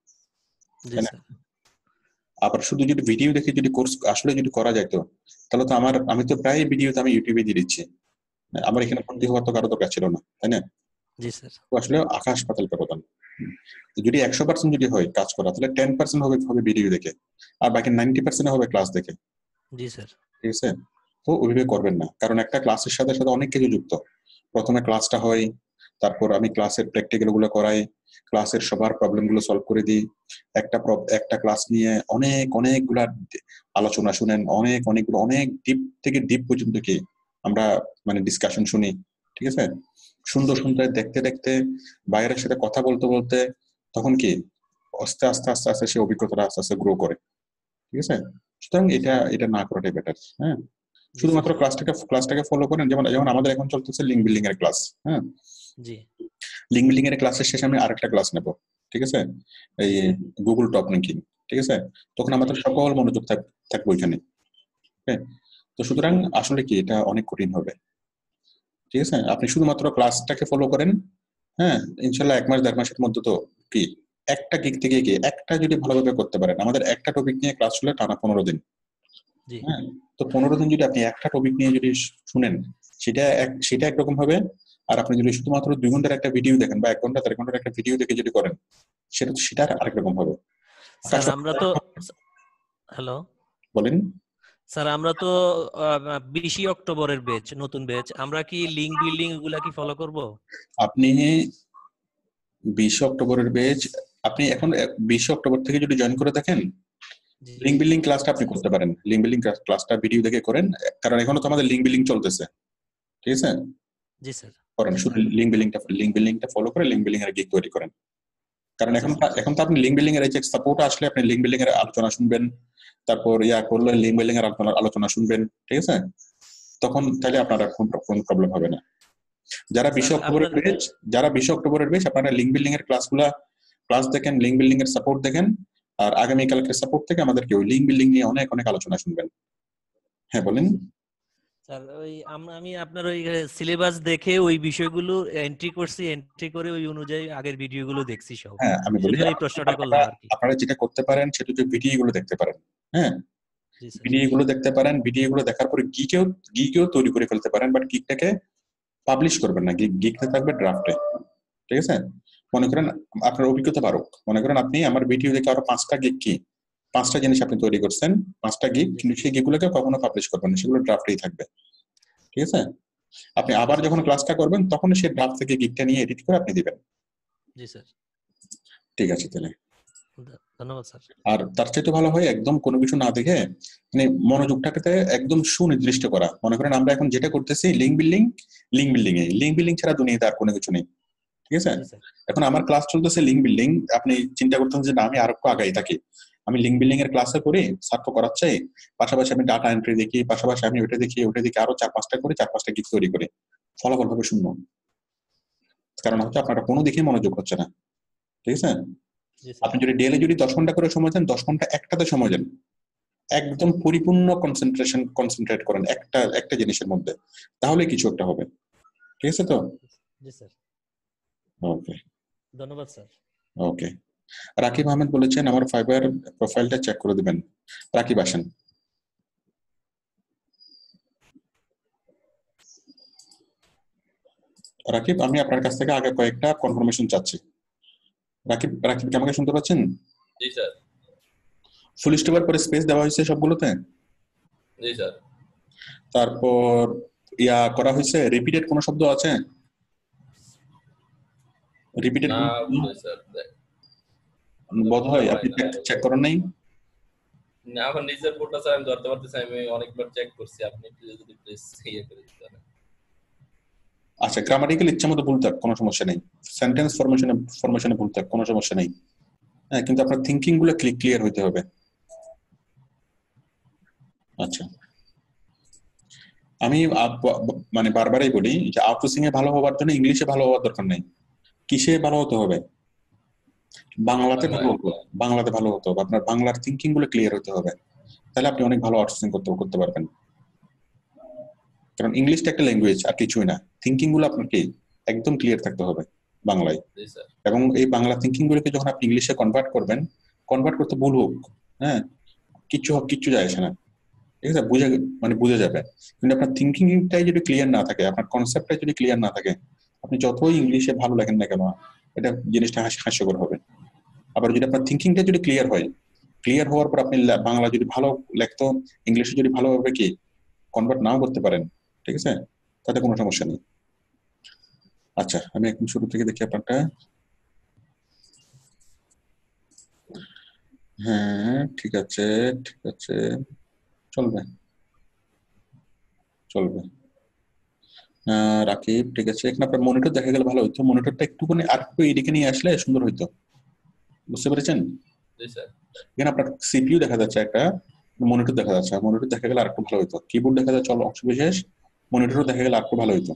আবার শুধু যদি ভিডিও দেখে যদি কোর্স আসলে যদি করা যেত তাহলে তো আমি তো প্রায় ভিডিওতে আমি ইউটিউবে দিয়ে দিচ্ছি, আমার এখানে ভর্তি হওয়ার তো কারো দরকার ছিল না, তাই না? জি স্যার। আসলে আকাশ পাতাল ব্যবধান। যদি 100% যদি হয় কাজ করা তাহলে 10% হবে ভিডিও দেখে, আর বাকি 90% হবে ক্লাস দেখে। জি স্যার। ঠিক আছে, তো ওইভাবে করবেন না, কারণ একটা ক্লাসের সাথে সাথে অনেক কিছু যুক্ত। প্রথমে ক্লাসটা হয়, তারপর আমি ক্লাসের প্র্যাকটিক্যাল গুলো করাই, ক্লাসের সবার প্রবলেম গুলো সলভ করে দিই। একটা ক্লাস নিয়ে অনেকগুলা আলোচনা শুনেন, অনেকগুলো অনেক ডিপ থেকে ডিপ পর্যন্ত কি আমরা মানে ডিসকাশন শুনি। ঠিক আছে, সুন্দর দেখতে দেখতে বাইরের সাথে কথা বলতে বলতে তখন কি আস্তে আস্তে আস্তে আস্তে সে অভিজ্ঞতাটা আস্তে আস্তে গ্রো করে। ঠিক আছে, সুতরাং এটা না করাটাই বেটার। হ্যাঁ, শুধুমাত্র ক্লাসটাকে ফলো করেন। যেমন আমাদের এখন চলতেছে লিঙ্ক বিল্ডিং এর ক্লাস। হ্যাঁ, লিঙ্ক বিল্ডিং এর ক্লাসের শেষে আমি আরেকটা ক্লাস নেব। ঠিক আছে, এই গুগল টপ লিঙ্কিং। ঠিক আছে, তখন আমাদের সকল মনোযোগ থাকবে ওইখানে। তো সুতরাং আসলে কি এটা অনেক কঠিন হবে। ঠিক আছে, আপনি শুধুমাত্র ক্লাসটাকে ফলো করেন। হ্যাঁ, ইনশাল্লাহ 1 মাস 1.5 মাসের মধ্যে তো কি একটা গিগ থেকে কি একটা যদি ভালোভাবে করতে পারেন। আমাদের একটা টপিক নিয়ে ক্লাস হলে টানা 15 দিন। হ্যাঁ, তো 15 দিন যদি আপনি একটা টপিক নিয়ে যদি শুনেন সেটা একরকম হবে। আর আপনি যদি শুধুমাত্র 2 ঘন্টার একটা ভিডিও দেখেন বা 1 ঘন্টা 1.5 ঘন্টার একটা ভিডিও দেখে যদি করেন সেটা আরেক রকম হবে। স্যার আমরা তো হ্যালো বলেন। স্যার, আমরা তো 20 অক্টোবরের ব্যাচ, নতুন ব্যাচ, আমরা কি লিংক বিল্ডিং এগুলা কি ফলো করব? আপনি 20 অক্টোবরের ব্যাচ আপনি এখন 20 অক্টোবর থেকে যদি জয়েন করে দেখেন, লিংক বিল্ডিং ক্লাসটা আপনি করতে পারেন। লিংক বিল্ডিং ক্লাসটা ভিডিও দেখে করেন, কারণ এখনো তো আমাদের লিংক বিল্ডিং চলতেছে। ঠিক আছে, জি স্যার, করেন। শুধু লিংক বিল্ডিংটা ফলো করে লিংক বিল্ডিং এর গিগ তৈরি করেন। কারণ এখন তো আপনি লিংক বিল্ডিং এর সাপোর্ট আসলে আপনি লিংক বিল্ডিং এর আলোচনা শুনবেন, তারপর করলে লিংক বিল্ডিং এর আলোচনা শুনবেন। ঠিক আছে, তখন তাহলে আপনার কোনো প্রবলেম হবে না। যারা 20 অক্টোবরের ব্যাচ আপনারা লিংক বিল্ডিং এর ক্লাসগুলা ক্লাস দেখেন, লিঙ্ক বিল্ডিং এর সাপোর্ট দেখেন, আর আগামীকালকে সাপোর্ট থেকে আমাদেরকে ওই লিঙ্ক বিল্ডিং নিয়ে অনেক অনেক আলোচনা শুনবেন। হ্যাঁ বলেন। স্যার ওই আমি আপনার ওই সিলেবাস দেখে ওই বিষয়গুলো এন্ট্রি করছি, এন্ট্রি করে ওই অনুযায়ী আগের ভিডিওগুলো দেখছি সব। হ্যাঁ আমি বলি, সেজন্য এই প্রশ্নটা করলাম আর কি। আপনারা যেটা করতে পারেন সেটা হচ্ছে ভিডিও গুলো দেখতে পারেন। হ্যাঁ, জি স্যার। ভিডিও গুলো দেখতে পারেন, ভিডিও গুলো দেখার পরে গিকেও তৈরি করে ফেলতে পারেন, বাট গিকটাকে পাবলিশ করবেন না, গিকটা থাকবে ড্রাফটে। ঠিক আছে, মনে করেন আপনার অভিজ্ঞতা বাড়ুক, মনে করেন আপনি আমার ভিডিও দেখে আরো 5টা গিক কি 5টা জিনিস আপনি তৈরি করছেন, 5টা গিক, কিন্তু সেই গিকগুলোকে কখনো পাবলিশ করবেন না, সেগুলো ড্রাফটেই থাকবে। ঠিক আছে, আপনি আবার যখন ক্লাসটা করবেন তখন সেই ড্রাফট থেকে গিকটা নিয়ে এডিট করে আপনি দিবেন। জি স্যার। ঠিক আছে তাহলে। ধন্যবাদ স্যার। আর তার চাইতে ভালো হয় একদম কোনো কিছু না দেখে মানে মনোযোগটাকে একদম সুনির্দিষ্ট করা। মনে করেন আমরা এখন যেটা করতেছি লিঙ্ক বিল্ডিং ছাড়া দুনিয়াতে আর কোনো কিছু নেই। ঠিক আছে, জি স্যার। এখন আমার ক্লাস চলতেছে লিঙ্ক বিল্ডিং, আপনি চিন্তা করতেন যে না আমি আর একটু আগাই থাকি, আমি লিঙ্ক বিল্ডিং এর ক্লাসে করি, স্যার তো করাচ্ছি, পাশাপাশি আমি ডাটা এন্ট্রি দেখি, পাশাপাশি আমি ওটা দেখি আরো 4-5টা করে 4-5টা গিক তৈরি করি, ফলাফল হবে শূন্য। কারণ হচ্ছে আপনারা কোনো দিকে মনোযোগ হচ্ছে না। ঠিক আছে, জি স্যার। আপনি যদি ডেইলি যদি 10 ঘন্টা করে সময় দেন, 10 ঘন্টা একটাতে সময় দেন, একদম পরিপূর্ণ কনসেন্ট্রেট করেন একটা জিনিসের মধ্যে, তাহলে কিছু একটা হবে। ঠিক আছে তো? জি স্যার। ওকে, ধন্যবাদ স্যার। ওকে। রাকিব আহমেদ বলেছেন আমার ফাইবার প্রোফাইলটা চেক করে দিবেন। রাকিব আসেন। রাকিব, আমি আপনার কাছ থেকে আগে কয়েকটা কনফার্মেশন চাচ্ছি। রাকিব কি আমাকে শুনতে পাচ্ছেন? জি স্যার। ফুল স্টপের পরে স্পেস দেওয়া হয়েছে সবগুলোতে? জি স্যার। তারপর ইয়া করা হয়েছে, রিপিটেড কোনো শব্দ আছে? রিপিটেড না স্যার, বোধ হয় আপনি চেক করেন নাই। না আমার নিজের বোর্ডটা স্যার আমি ধরতে পারতেছি, আমি অনেকবার চেক করছি, আপনি একটু যদি প্লিজ ইয়ে করে দিতেন। আচ্ছা, গ্রামাটিক্যাল ইচ্ছা মতো ভুল থাক কোনো সমস্যা নেই, সেন্টেন্স ফরমেশনে ভুল থাক কোনো সমস্যা নেই। হ্যাঁ, কিন্তু আপনার থিঙ্কিং গুলো ক্লিয়ার হইতে হবে। আচ্ছা, আমি মানে বারবারই বলি যে আউটসোর্সিং এ ভালো হওয়ার জন্য ইংলিশে ভালো হওয়ার দরকার নেই। কিসে ভালো হতে হবে? বাংলাতে ভালো হতে হবে। আপনার বাংলার থিঙ্কিং গুলো ক্লিয়ার হতে হবে, তাহলে আপনি অনেক ভালো আউটসোর্সিং করতে পারবেন। কারণ ইংলিশটা একটা ল্যাঙ্গুয়েজ আর কিছুই না, থিঙ্কিং গুলো আপনার কি একদম ক্লিয়ার থাকতে হবে বাংলায়। এবং এই বাংলা থিঙ্কিং গুলোকে যখন আপনি ইংলিশে কনভার্ট করতে ভুল হোক, হ্যাঁ, কিচ্ছু যায় আসে না। ঠিক আছে, বুঝে যাবে। কিন্তু আপনার থিঙ্কিংটাই যদি ক্লিয়ার না থাকে, আপনার কনসেপ্টটাই যদি ক্লিয়ার না থাকে, আপনি যতই ইংলিশে ভালো লেখেন না কেন, এটা জিনিসটা হাস্যকর হবে। আবার যদি আপনার থিঙ্কিংটা যদি ক্লিয়ার হওয়ার পর আপনি বাংলা যদি ভালো লেখতো, ইংলিশে যদি ভালোভাবে কি কনভার্ট নাও করতে পারেন, ঠিক আছে, তাতে কোনো সমস্যা নেই। আচ্ছা, আমি একদম শুরু থেকে দেখি আপনারটা। হ্যাঁ ঠিক আছে, চলবে। রাকিব ঠিক আছে, এখানে আপনার মনিটর দেখা গেলে ভালো হইতো, মনিটরটা একটুখানি আর একটু এদিকে নিয়ে আসলে সুন্দর হইতো। বুঝতে পেরেছেন? এখানে আপনার সিপিইউ দেখা যাচ্ছে, একটা মনিটর দেখা যাচ্ছে, মনিটর দেখা গেলে আর একটু ভালো হইতো। কিবোর্ড দেখা যাচ্ছে অংশ বিশেষ, মনিটরও দেখা গেলে আর একটু ভালো হইতো।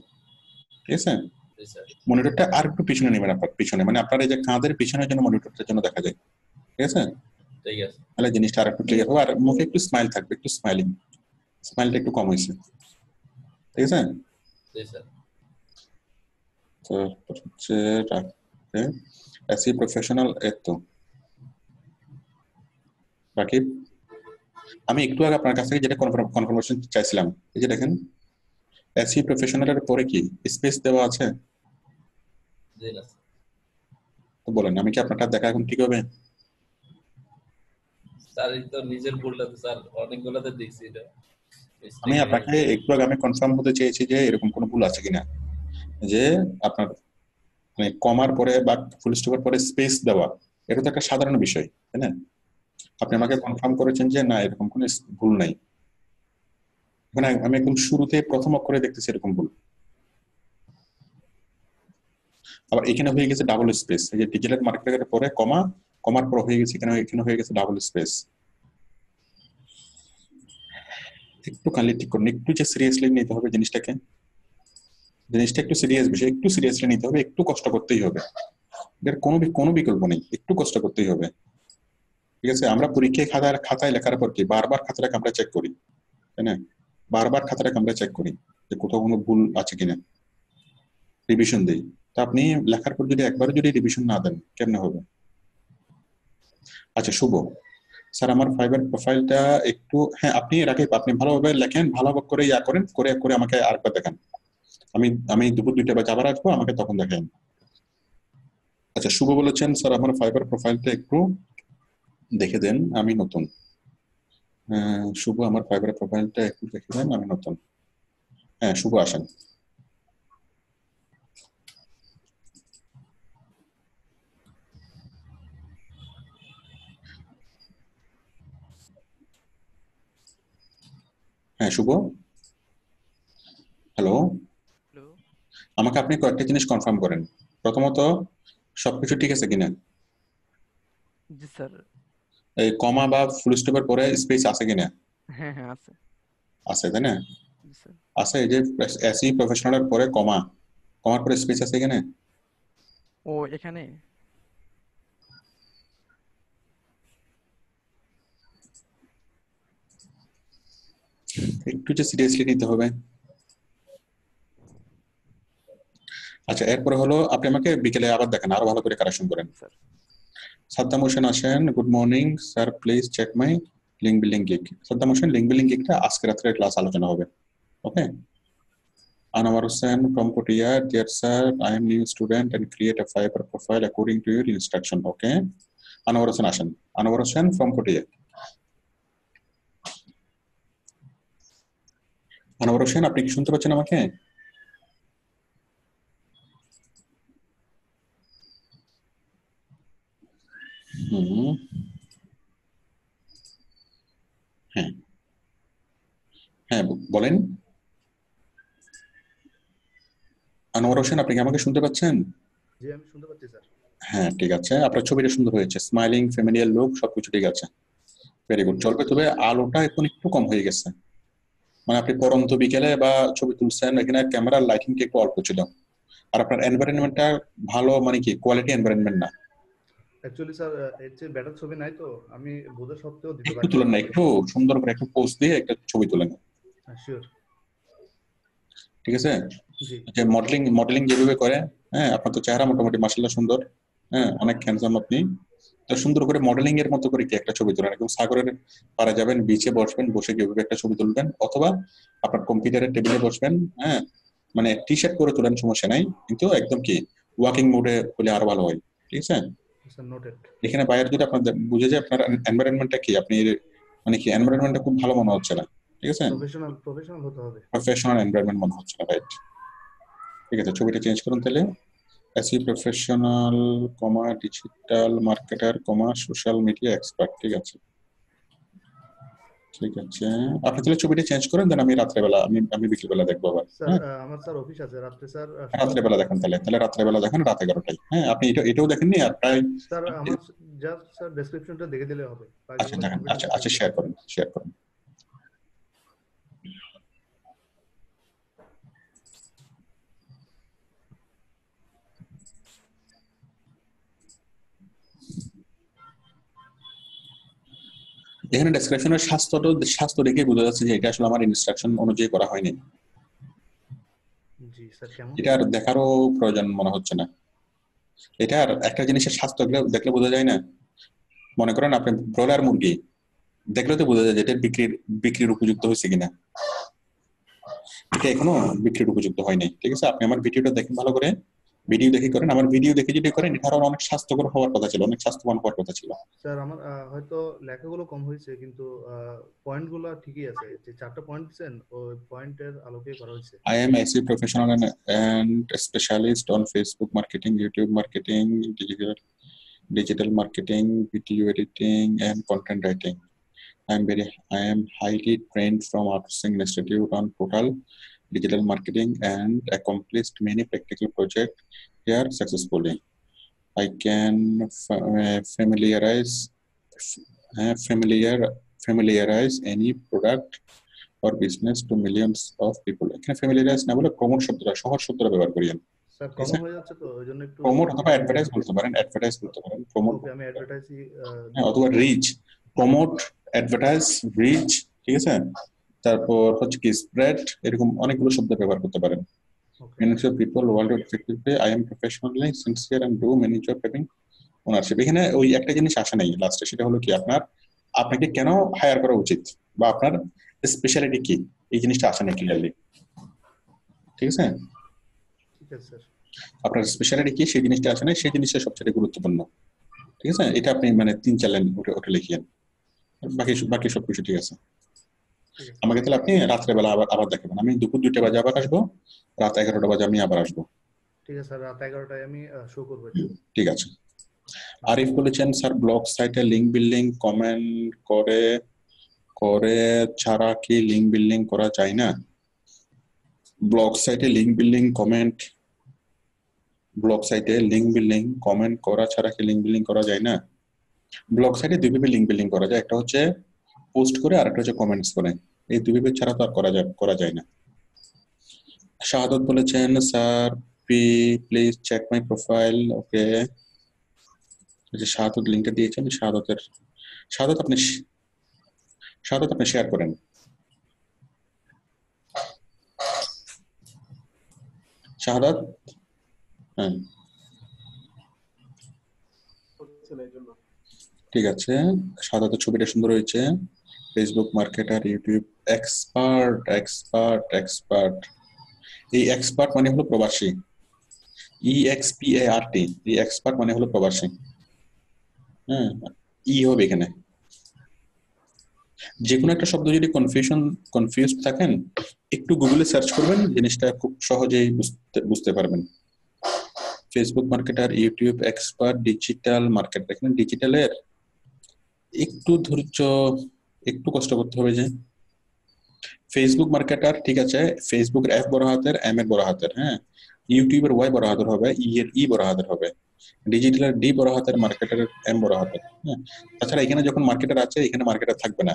ঠিক আছে, মনিটরটা আর একটু পিছনে নেবেন, আপনার পিছনে, মানে আপনার এই যে কাঁধের পিছনের জন্য মনিটরটার জন্য দেখা যায়। ঠিক আছে, তাহলে জিনিসটা আর একটু ক্লিয়ার হবে, আর মুখে একটু স্মাইল থাকবে, একটু স্মাইলটা একটু কম হয়েছে। ঠিক আছে, তো হচ্ছে এসি প্রফেশনাল। এতো রাকিব, আমি একটু আগে আপনার কাছ থেকে যেটা কনফার্মেশন চাইছিলাম, এই যে দেখেন এসি প্রফেশনালের পরে কি স্পেস দেওয়া আছে? তো বলেন, আমি কি আপনারটা দেখা এখন ঠিক হবে? স্যার এই তো নিজের ভুলটা তো স্যার অনেকগুলোতে দেখছি এটা। আমি আপনাকে একটু আগে আমি কনফার্ম হতে চেয়েছি যে এরকম কোনো ভুল আছে কিনা, যে আপনার মানে কমার পরে বা ফুল স্টপের পরে স্পেস দেওয়া, এটা তো একটা সাধারণ বিষয়, তাই না? আপনি আমাকে কনফার্ম করেছেন যে না এরকম কোনো ভুল নাই। মানে আমি একদম শুরুতে প্রথম অক্ষরে দেখতেছি এরকম ভুল। আবার এখানে হয়ে গেছে ডাবল স্পেস, এই যে ডিজিটাল মার্কেটের পরে কমার পর হয়ে গেছে এখানে হয়ে গেছে ডাবল স্পেস। একটু কাইন্ডলি ঠিক করুন, একটু যে সিরিয়াসলি নিতে হবে জিনিসটা একটু সিরিয়াস বিষয়, একটু সিরিয়াসলি নিতে হবে, একটু কষ্ট করতেই হবে। এর কোনো বিকল্প নেই, একটু কষ্ট করতেই হবে। ঠিক আছে, আমরা পরীক্ষায় খাতায় লেখার পর কি বারবার খাতাটাকে আমরা চেক করি, তাই না? বারবার খাতাটাকে আমরা চেক করি যে কোথাও কোনো ভুল আছে কিনা, রিভিশন দিই। তো আপনি লেখার পর যদি একবারও যদি রিভিশন না দেন কেমনে হবে? আচ্ছা শুভ স্যার, আমার ফাইবার প্রোফাইলটা একটু, হ্যাঁ আপনি রাকিব আপনি ভালোভাবে লেখেন, ভালোভাবে করে করে আমাকে আরেকবার দেখান। আমি দুপুর 2টা বাজে আবার আসবো, আমাকে তখন দেখেন। আচ্ছা শুভ বলেছেন স্যার আমার ফাইবার প্রোফাইলটা একটু দেখে দেন, আমি নতুন। শুভ আমার ফাইবার প্রোফাইলটা একটু দেখে দেন, আমি নতুন। হ্যাঁ শুভ আসেন। হ্যাঁ শুভ, হ্যালো, আমাকে আপনি কয়েকটা জিনিস কনফার্ম করেন। প্রথমত সবকিছু ঠিক আছে কিনা, জি স্যার। এই কমা বা ফুল স্টপের পরে স্পেস আছে কিনা? হ্যাঁ হ্যাঁ আছে। আছে তাই না? জি স্যার। আছে, এই যে এসই প্রফেশনালের পরে কমার পরে স্পেস আছে কিনা? ও এখানে একটু যে সিরিয়াসলি নিতে হবে। আচ্ছা এরপরে হলো আপনি আমাকে বিকেলে আবার দেখেন, আরো ভালো করে কারেকশন করেন। স্যার। সাদ্দাম হোসেন আসেন, good morning sir, please check my link building gig. Saddam Hossain link building গিগটা আজকে রাত্রে ক্লাস আলোচনা হবে, ওকে? Anwar Hussain from Kotia, dear sir, I am new student and create a Fiverr profile according to your instruction, okay? Anwar Hussain আসেন, Anwar Hussain from Kotia. Anwar Hussain আপনি কি শুনতে পাচ্ছেন আমাকে? হ্যাঁ হ্যাঁ বলেন। আনোয়ার হোসেন আপনি কি আমাকে শুনতে পাচ্ছেন? জি আমি শুনতে পাচ্ছি স্যার। হ্যাঁ ঠিক আছে, আপনার ছবিটা সুন্দর হয়েছে, স্মাইলিং ফ্যামিলিয়ার লুক সবকিছু ঠিক আছে, ভেরি গুড, চলবে। তবে আলোটা এখন একটু কম হয়ে গেছে, মানে আপনি পরন্ত বিকেলে বা ছবি তুলছেন, এখানে ক্যামেরার লাইটিংটা একটু অল্প ছিল, আর আপনার এনভায়রনমেন্টটা ভালো, মানে কি কোয়ালিটি এনভায়রনমেন্ট না। অ্যাকচুয়ালি স্যার এর চেয়ে বেটার ছবি নাই, তো আমি বোঝা সত্ত্বেও দিতে একটু পারি তুলেন না, একটু সুন্দর করে একটু পোজ দিয়ে একটা ছবি তুলেন, শিওর। ঠিক আছে? জি যে মডেলিং যেভাবে করে, হ্যাঁ আপনার তো চেহারা মোটামুটি মাশাআল্লাহ সুন্দর, হ্যাঁ অনেক হ্যান্ডসাম আপনি, তো সুন্দর করে মডেলিং এর মতো করে কি একটা ছবি তুলেন, একদম সাগরের পাড়ে যাবেন, বিচে বসবেন, বসে কিভাবে একটা ছবি তুলবেন, অথবা আপনার কম্পিউটারের টেবিলে বসবেন, হ্যাঁ মানে টি শার্ট করে তুলেন, সমস্যা নাই, কিন্তু একদম কি ওয়াকিং মোডে হলে আরো ভালো হয়, ঠিক আছে? Sir noted. এখানে বাইরে যদি আপনার বুঝে যায় আপনার এনভায়রনমেন্টটা কি, আপনি মানে কি এনভায়রনমেন্টটা খুব ভালো মনে হচ্ছে না, ঠিক আছে? প্রফেশনাল হতে হবে, প্রফেশনাল এনভায়রনমেন্ট মনে হচ্ছে না, রাইট? ঠিক আছে, ছবিটা চেঞ্জ করুন তাহলে, এসই প্রফেশনাল কমা ডিজিটাল মার্কেটার কমা সোশ্যাল মিডিয়া এক্সপার্ট, ঠিক আছে? ঠিক আছে, আপনি তাহলে ছবিটা চেঞ্জ করেন, দেন আমি রাত্রেবেলা আমি বিকেলবেলা দেখবো আবার। স্যার হ্যাঁ আমার স্যার অফিস আছে রাত্রে স্যার। রাত্রেবেলা দেখেন, তাহলে রাত্রেবেলা দেখেন, রাত 11টায়। হ্যাঁ আপনি এটাও দেখেননি, আর প্রায় স্যার আমার জাস্ট স্যার ডেসক্রিপশনটা দেখে দিলে হবে। আচ্ছা দেখেন, আচ্ছা শেয়ার করুন। এখানে ডেসক্রিপশনের স্বাস্থ্য দেখে বোঝা যাচ্ছে যে এটা আসলে আমার ইনস্ট্রাকশন অনুযায়ী করা হয়নি। জি স্যার কেমন? এটা আর দেখারও প্রয়োজন মনে হচ্ছে না। এটা আর একটা জিনিসের স্বাস্থ্য দেখলে বোঝা যায় না। মনে করেন আপনি ব্রয়লার মুরগি দেখলে তো বোঝা যায় যে এটা বিক্রির উপযুক্ত হয়েছে কিনা। এটা এখনো বিক্রির উপযুক্ত হয়নি, ঠিক আছে? আপনি আমার ভিডিওটা দেখেন ভালো করে, ভিডিও দেখে করেন, আমার ভিডিও দেখে যদি করেন এটা আরো অনেক স্বাস্থ্যকর হওয়ার কথা ছিল, অনেক স্বাস্থ্যবান হওয়ার কথা ছিল। স্যার আমার হয়তো লেখাগুলো কম হয়েছে, কিন্তু পয়েন্টগুলো ঠিকই আছে, যে 4টা পয়েন্ট দিয়েছেন ওই পয়েন্টের আলোকে করা হয়েছে। I am SE professional and a specialist on Facebook marketing, YouTube marketing, digital marketing, video editing, and content writing. I am highly trained from Outsourcing Institute on total digital marketing and accomplished many practical projects here successfully. I can familiarize any product or business to millions of people. এখানে familiarize না বলে promote শব্দটা, সহজ শব্দটা ব্যবহার করি। Sir ঠিক common আছে? হয়ে যাচ্ছে তো ওই জন্য একটু প্রমোট অথবা অ্যাডভার্টাইজ বলতে পারেন, অ্যাডভার্টাইজ বলতে পারেন, প্রমোট ওকে আমি অ্যাডভার্টাইজই হ্যাঁ, অথবা রিচ, প্রমোট, অ্যাডভার্টাইজ, রিচ, ঠিক আছে? তারপর হচ্ছে কি স্প্রেড, এরকম অনেকগুলো শব্দ ব্যবহার করতে পারেন। ওকে Many of people world effectively, I am professionally sincere and do many job having ownership. এখানে ওই একটা জিনিস আসে নাই লাস্টে, সেটা হলো কি আপনাকে কেন হায়ার করা উচিত বা আপনার স্পেশালিটি কি, এই জিনিসটা আসে নাই ক্লিয়ারলি। ঠিক আছে? ঠিক আছে স্যার আপনার স্পেশালিটি কি সেই জিনিসটা আসে নাই, সেই জিনিসটা সবচেয়ে গুরুত্বপূর্ণ। ঠিক আছে? এটা আপনি মানে 3-4 লাইন ওটা লিখিয়েন, বাকি সবকিছু ঠিক আছে। ঠিক আছে আমাকে তাহলে আপনি রাত্রেবেলা আবার দেখাবেন। আমি দুপুর 2টা বাজে আবার আসবো, রাত 11টা বাজে আমি আবার আসবো। ঠিক আছে স্যার রাত 11টায় আমি শো করবো এটা। ঠিক আছে। আরিফ বলেছেন স্যার ব্লগ সাইটে লিংক বিল্ডিং কমেন্ট করে ছাড়া কি লিংক বিল্ডিং করা যায় না? ব্লগ সাইটে লিংক বিল্ডিং করা ছাড়া কি লিংক বিল্ডিং করা যায় না? ব্লগ সাইটে দুইভাবে লিংক বিল্ডিং করা যায়, একটা হচ্ছে পোস্ট করে আর একটা হচ্ছে কমেন্টস করে। এই দুইভাবে ছাড়া তো আর করা যায় না। শাহাদত বলেছেন sir please check my profile. Okay, যে শাহাদত লিংকটা দিয়েছেন, শাহাদত আপনি শেয়ার করেন। শাহাদত, হ্যাঁ ঠিক আছে। শাহাদতের ছবিটা সুন্দর হয়েছে। Facebook marketer, YouTube expert. এই এক্সপার্ট মানে হলো প্রবাসী, EXPART, এই এক্সপার্ট মানে হলো প্রবাসী। হ্যাঁ, ই হবে এখানে। যে কোনো একটা শব্দ যদি কনফিউজড থাকেন, একটু গুগলে সার্চ করবেন, জিনিসটা খুব সহজেই বুঝতে পারবেন। Facebook marketer, YouTube expert, digital market. এখানে ডিজিটালের একটু ধৈর্য, একটু কষ্ট করতে হবে। যে ফেসবুক মার্কেটার, ঠিক আছে, ফেসবুকের F বড় হাতের, M এর বড় হাতের, হ্যাঁ। ইউটিউবের Y বড় হাতের হবে, E বড় হাতের হবে। ডিজিটালের D বড় হাতের, মার্কেটারের M বড় হাতের, হ্যাঁ। তাছাড়া এখানে যখন মার্কেটার আছে, এখানে মার্কেটার থাকবে না,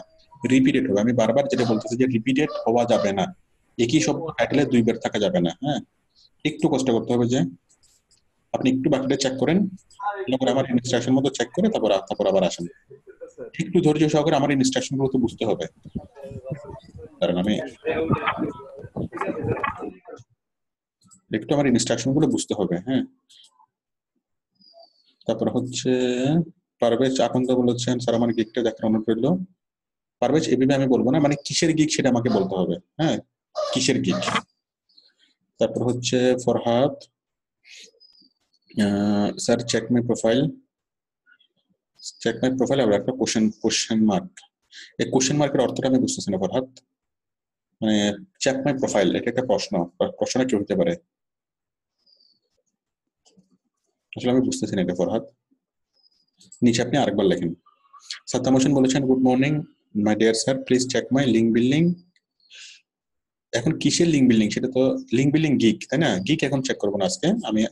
রিপিটেড হবে। আমি বারবার যেটা বলতেছি যে রিপিটেড হওয়া যাবে না, একই সব টাইটেলে দুইবার থাকা যাবে না, হ্যাঁ। একটু কষ্ট করতে হবে। যে আপনি একটু বাকিটা চেক করেন, তারপর আমার ইনস্ট্রাকশন মতো চেক করে তারপর আবার আসেন। একটু ধৈর্য সহকারে আমার ইনস্ট্রাকশন গুলো তো বুঝতে হবে, কারণ আমি একটু আমার ইনস্ট্রাকশন গুলো বুঝতে হবে, হ্যাঁ। তারপর হচ্ছে পারভেজ আকন্দ বলেছেন স্যার আমার গিকটা দেখার অনুরোধ রইল। পারভেজ এভাবে আমি বলবো না, মানে কিসের গিক সেটা আমাকে বলতে হবে, হ্যাঁ, কিসের গিক। তারপর হচ্ছে Farhad, sir check my profile আর একটা কোশ্চেন মার্ক। এই কোশ্চেন মার্কের অর্থটা আমি বুঝতেছি না ফরহাদ। মানে চেক মাই প্রোফাইল, এটা একটা প্রশ্নটা কি হতে পারে আসলে আমি বুঝতেছি না এটা ফরহাদ। নিচে আপনি আরেকবার লেখেন। সাত্তাম হোসেন বলেছেন good morning my dear sir, please check my link building. এখন কিসের লিংক বিল্ডিং, সেটা তো লিংক বিল্ডিং গিক, তাই না? গিক এখন চেক করবো না,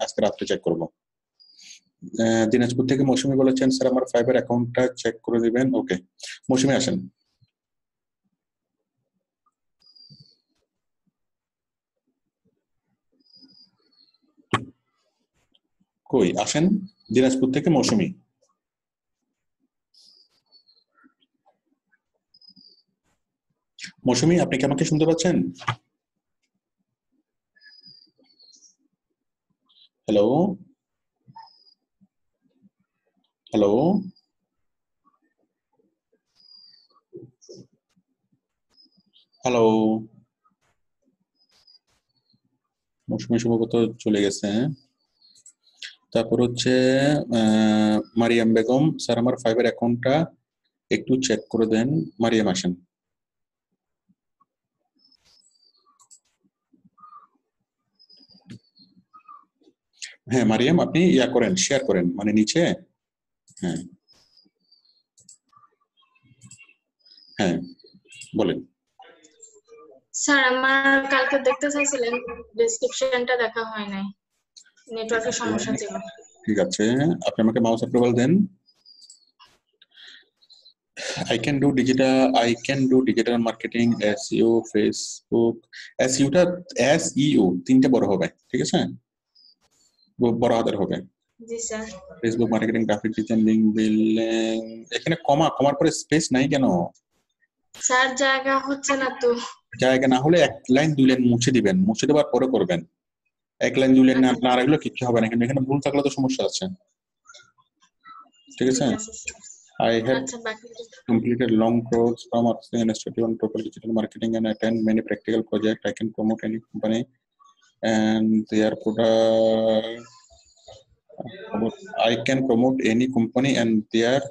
আজকে রাত্রে চেক করবো। দিনাজপুর থেকে মৌসুমী বলেছেন স্যার আমার ফাইবার অ্যাকাউন্টটা চেক করে দিবেন। ওকে মৌসুমী আসেন। কই আসেন, দিনাজপুর থেকে মৌসুমী। মৌসুমী আপনি কি আমাকে শুনতে পাচ্ছেন? Hello hello hello. মৌসুমী সম্ভবত চলে গেছে। তারপর হচ্ছে মারিয়াম বেগম, স্যার আমার ফাইবার অ্যাকাউন্টটা একটু চেক করে দেন। মারিয়াম আসেন। হ্যাঁ মারিয়াম আপনি করেন, শেয়ার করেন, মানে নিচে। হ্যাঁ হ্যাঁ বলেন। স্যার আমার কালকে দেখতে চাইছিলেন, ডেসক্রিপশনটা দেখা হয় নাই, নেটওয়ার্কের সমস্যা ছিল। ঠিক আছে, আপনি আমাকে মাউস অ্যাপ্রুভাল দেন। I can do digital marketing, SEO, Facebook, SEO টা SEO তিনটা বড় হবে, ঠিক আছে? বড় হাতের হবে। জি sir. Facebook marketing, graphic design, link building, এখানে কমার পরে স্পেস নাই কেন? স্যার জায়গা হচ্ছে না তো। জায়গা না হলে 1 লাইন 2 লাইন মুছে দিবেন, মুছে দেওয়ার পরে করবেন। 1 লাইন 2 লাইন না রাখলে কিচ্ছু হবে না, কিন্তু এখানে ভুল থাকলে তো সমস্যা আছে। ঠিক আছে? I have আচ্ছা বাকি completed long course from Artsing Institute on Total Digital Marketing and attend many practical projects. I can promote any company and their product. I can promote any company and their,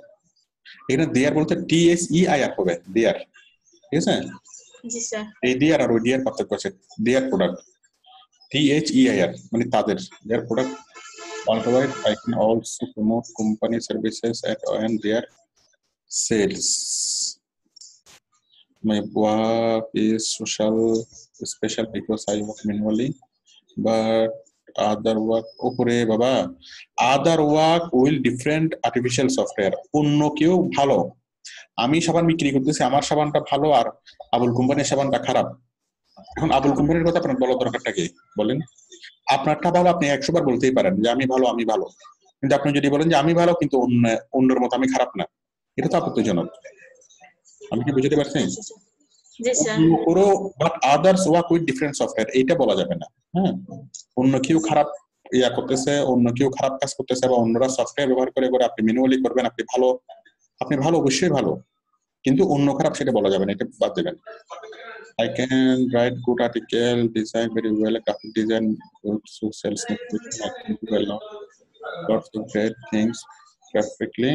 এখানে their বলতে TSEIR হবে, their, ঠিক আছে? জি sir. এই their আর ওই their পার্থক্য আছে। their product, THEIR মানে তাদের, their product. Otherwise, I can also promote company services and their sales. My work is special because I work manually, but other work, ওপরে বাবা, other work will different artificial software. অন্য কেউ ভালো, আমি সাবান বিক্রি করতেছি, আমার সাবানটা ভালো আর আবুল কোম্পানির সাবানটা খারাপ। এখন আবুল কোম্পানির কথা আপনার বলার দরকারটা কি বলেন? আপনারটা ভালো, আপনি 100 বার বলতেই পারেন যে আমি ভালো, আমি ভালো, কিন্তু আপনি যদি বলেন যে আমি ভালো কিন্তু অন্যের মতো আমি খারাপ না, এটা তো আপত্তিজনক। আমি কি বুঝতে পারছি? জি স্যার। পুরো but others work with different software, এইটা বলা যাবে না। হ্যাঁ, অন্য কেউ খারাপ করতেছে, অন্য কেউ খারাপ কাজ করতেছে বা অন্যরা সফটওয়্যার ব্যবহার করে করে আপনি ম্যানুয়ালি করবেন, আপনি ভালো অবশ্যই ভালো, কিন্তু অন্য খারাপ সেটা বলা যাবে না, এটা বাদ দেবেন। I can write good article, design very well, graphic design, good sales marketing, I can do well now. Lots of great things perfectly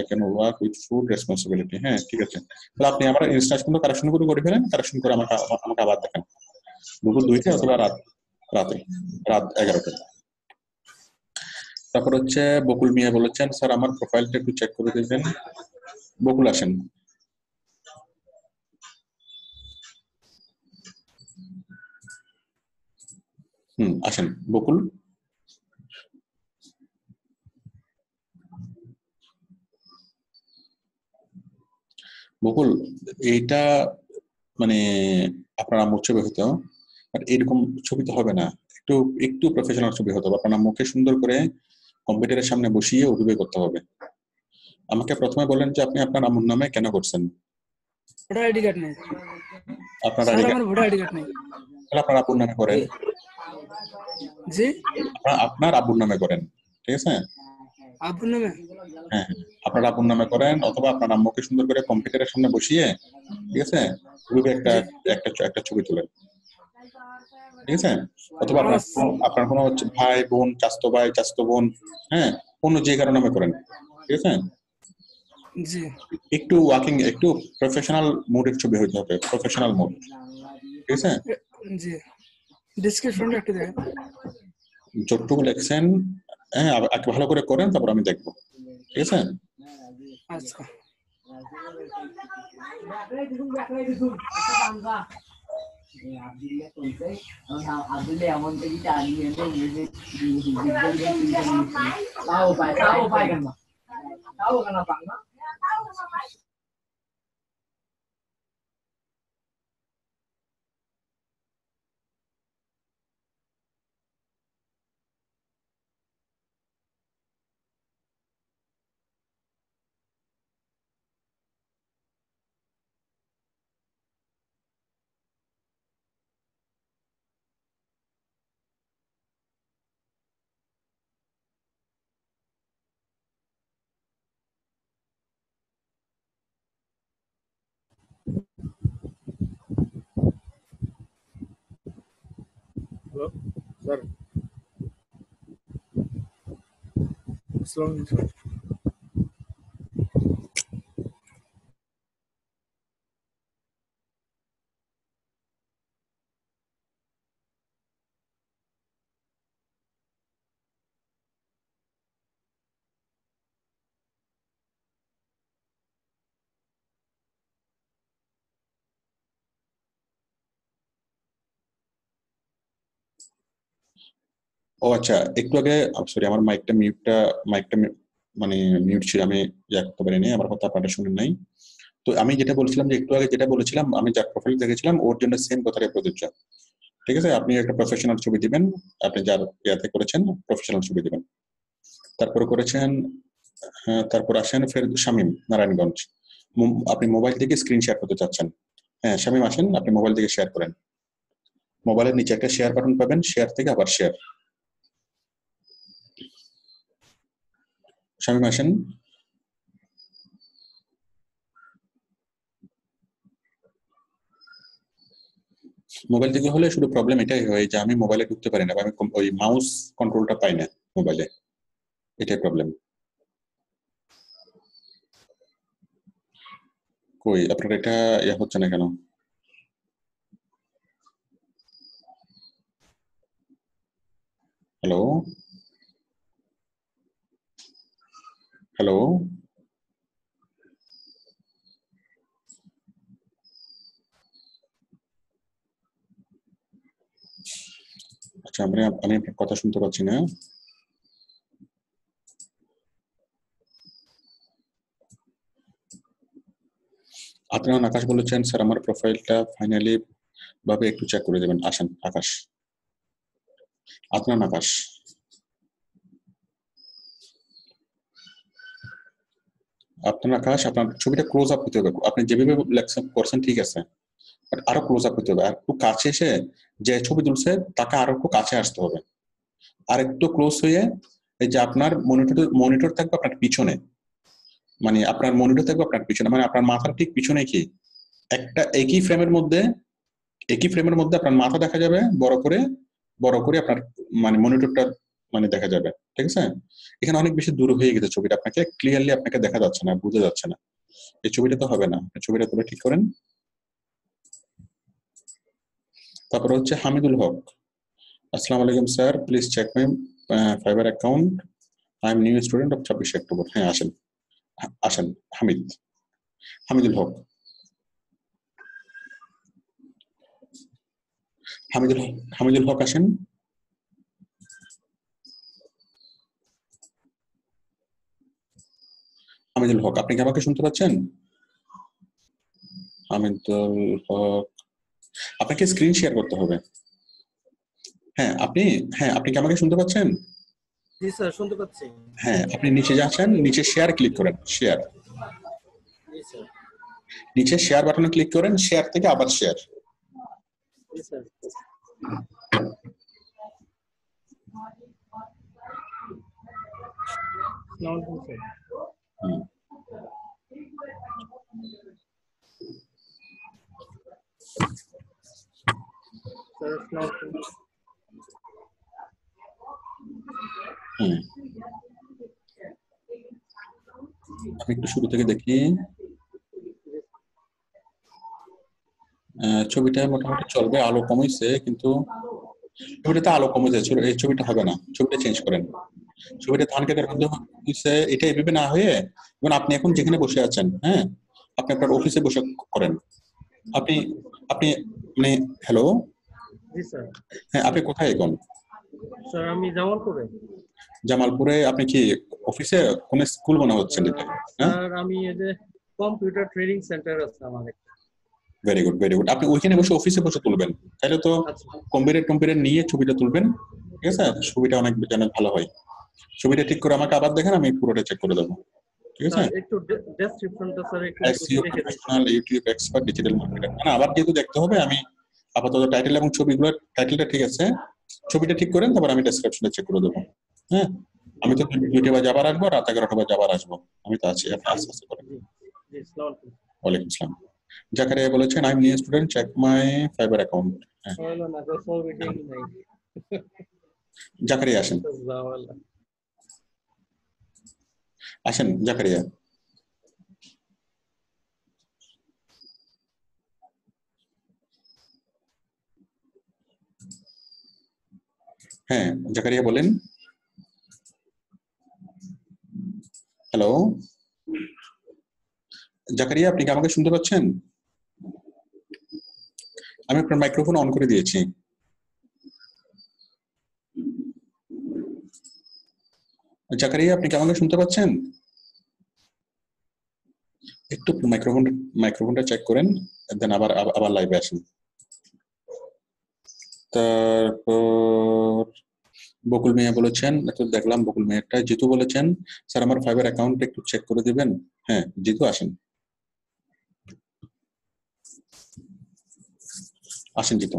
I can work with full responsibility. হ্যাঁ ঠিক আছে, তাহলে আপনি আমার ইনস্টান্স কিন্তু কারেকশন করে ফেলেন, correction করে আমাকে আবার দেখেন দুপুর 2টা অথবা রাত 11টা। তারপর হচ্ছে বকুল মিয়া বলেছেন, স্যার আমার প্রোফাইলটা একটু চেক করে দিবেন। বকুল আসেন। আসেন বকুল। বকুল, এইটা মানে আপনার আম্মুর ছবি হতো, বাট এরকম ছবি তো হবে না, একটু প্রফেশনাল ছবি হতো। আপনার মুখে সুন্দর করে কম্পিউটারের সামনে বসিয়ে ওভাবে করতে হবে। আমাকে প্রথমে বলেন যে আপনি আপনার আম্মুর নামে কেন করছেন? ভোটার আইডি কার্ড নেই। আপনার স্যার আমার ভোটার আইডি কার্ড নেই। তাহলে আপনার আব্বুর নামে করেন। জি, আপনার আব্বুর নামে করেন, ঠিক আছে? আব্বুর নামে? হ্যাঁ, আপনার আব্বুর নামে করেন, অথবা আপনার আম্মুকে সুন্দর করে কম্পিউটারের সামনে বসিয়ে, ঠিক আছে, ওভাবে একটা ছবি তুলেন, ঠিক আছে? অথবা আপনার কোনো ভাই বোন, চাচতো ভাই, চাচতো বোন, হ্যাঁ, অন্য যে কারো নামে করেন, ঠিক আছে? জি। একটু ওয়ার্কিং, একটু প্রফেশনাল মুডের ছবি হইতে হবে, প্রফেশনাল মুড, ঠিক আছে? জি, ডেসক্রিপশনটা একটু দেখেন। যতটুকু লেখছেন, হ্যাঁ, একটু ভালো করে করেন, তারপর আমি দেখবো, ঠিক আছে? আচ্ছা। Hello, sir. Assalamu alaikum. ও আচ্ছা, একটু আগে সরি, আমার মাইকটা মানে মিউট ছিল, আমি করতে পারিনি, আমার কথা আপনারা শুনেন নাই। তো আমি যেটা বলছিলাম যে একটু আগে যেটা বলেছিলাম, আমি যার প্রোফাইল দেখেছিলাম ওর জন্য সেম কথাটাই প্রযোজ্য। ঠিক আছে, আপনি একটা প্রফেশনাল ছবি দিবেন, আপনি যার ইয়াতে করেছেন প্রফেশনাল ছবি দিবেন। তারপরে করেছেন, তারপর আসেন ফের শামীম নারায়ণগঞ্জ, আপনি মোবাইল থেকে স্ক্রিন শেয়ার করতে চাচ্ছেন। হ্যাঁ শামীম আসেন, আপনি মোবাইল থেকে শেয়ার করেন, মোবাইলের নিচে একটা শেয়ার বাটন পাবেন, শেয়ার থেকে আবার শেয়ার। শামীম আসেন। মোবাইল থেকে হলে শুধু প্রবলেম এটাই হয় যে আমি মোবাইলে ঢুকতে পারি না, বা আমি ওই মাউস কন্ট্রোলটা পাই না মোবাইলে, এটাই প্রবলেম। কই আপনার এটা ইয়া হচ্ছে না কেন? হ্যালো হ্যালো, আচ্ছা আমি আপনার কথা শুনতে পাচ্ছি না। আপনার আকাশ বলেছেন স্যার আমার প্রোফাইলটা ফাইনালি ভাবে একটু চেক করে দেবেন। আসেন আকাশ, আপনার আকাশ, আপনার আকাশ, আপনার ছবিটা ক্লোজ আপ হতে হবে। আপনি যেভাবে লেকচার করছেন ঠিক আছে, বাট আরো ক্লোজ আপ হতে হবে, আর একটু কাছে এসে যে ছবি তুলছে তাকে আরো একটু কাছে আসতে হবে, আর একটু ক্লোজ হয়ে এই যে আপনার মনিটর থাকবে আপনার পিছনে, মানে আপনার মনিটর থাকবে আপনার পিছনে, মানে আপনার মাথার ঠিক পিছনে কি একটা একই ফ্রেমের মধ্যে আপনার মাথা দেখা যাবে বড় করে আপনার মানে মনিটরটা মানে দেখা যাবে। ঠিক আছে, এখানে অনেক বেশি দূর হয়ে গেছে ছবিটা, আপনাকে ক্লিয়ারলি আপনাকে দেখা যাচ্ছে না, বোঝা যাচ্ছে না। এই ছবিটা তো হবে না, ছবিটা তুলে ঠিক করেন। তারপর হচ্ছে হামিদুল হক, আসসালামু আলাইকুম sir, please check my Fiverr account, I am new student of 26 October. হ্যাঁ আসেন আসেন হামিদুল হক, হামিদুল হক আসেন। হামিদুল হক, আপনি কি আমাকে শুনতে পাচ্ছেন? হামিদুল হক, আপনাকে স্ক্রিন শেয়ার করতে হবে। হ্যাঁ আপনি কি আমাকে শুনতে পাচ্ছেন? জি স্যার শুনতে পাচ্ছি। হ্যাঁ আপনি নিচে যাচ্ছেন, নিচে শেয়ার ক্লিক করেন, শেয়ার, জি স্যার। নিচে শেয়ার বাটনে ক্লিক করেন, শেয়ার থেকে আবার শেয়ার। জি স্যার। আমি একটু শুরু থেকে দেখি। ছবিটা মোটামুটি চলবে, আলো কমেছে, কিন্তু ছবিটাতে আলো কমেছে, এই ছবিটা হবে না, ছবিটা চেঞ্জ করেন। ছবিটা ধান খেতের মধ্যে হচ্ছে, এটা এভাবে না হয়ে যেমন আপনি এখন যেখানে বসে আছেন, হ্যাঁ আপনি আপনার অফিসে বসে করেন। আপনি মানে হ্যালো, জি স্যার। হ্যাঁ আপনি কোথায় এখন? স্যার আমি জামালপুরে। জামালপুরে আপনি কি অফিসে কোন স্কুল মনে হচ্ছে? স্যার আমি এই যে কম্পিউটার ট্রেনিং সেন্টার আছে আমাদের। ভেরি গুড ভেরি গুড, আপনি ওইখানে বসে অফিসে বসে তুলবেন, তাহলে তো কম্পিউটার নিয়ে ছবিটা তুলবেন। ঠিক আছে, ছবিটা অনেক ভালো হয়। ছবিটা ঠিক করে আমাকে আবার দেখেন, আমি পুরোটা চেক করে দেবো। ঠিক আছে, একটু ডেসক্রিপশনটা স্যার একটু SEO professional YouTube expert digital marketer, মানে আবার যেহেতু দেখতে হবে, আমি আপাতত টাইটেল এবং ছবিগুলোর টাইটেলটা ঠিক আছে, ছবিটা ঠিক করেন, তারপর আমি ডেসক্রিপশনটা চেক করে দেবো। হ্যাঁ আমি তো 2টা বাজে আবার আসবো, রাত 11টা বাজে আবার আসবো, আমি তো আছি, আপনি আস্তে আস্তে করেন। ওয়ালাইকুম আসসালাম। জাকারিয়া বলেছেন I am new student, check my Fiverr account. Zakaria আসেন, জাকারিয়া। হ্যাঁ জাকারিয়া বলেন। হ্যালো জাকারিয়া, আপনি কি আমাকে শুনতে পাচ্ছেন? আমি আপনার মাইক্রোফোন অন করে দিয়েছি। জাকারিয়া, আপনি কি আমাকে শুনতে পাচ্ছেন? একটু মাইক্রোফোনটা চেক করেন, দেন আবার লাইভে আসেন। তারপর বকুল মিয়া বলেছেন, তো দেখলাম বকুল মিয়াটা। জিতু বলেছেন স্যার আমার ফাইবার অ্যাকাউন্ট একটু চেক করে দিবেন। হ্যাঁ জিতু আসেন, আসেন জিতু।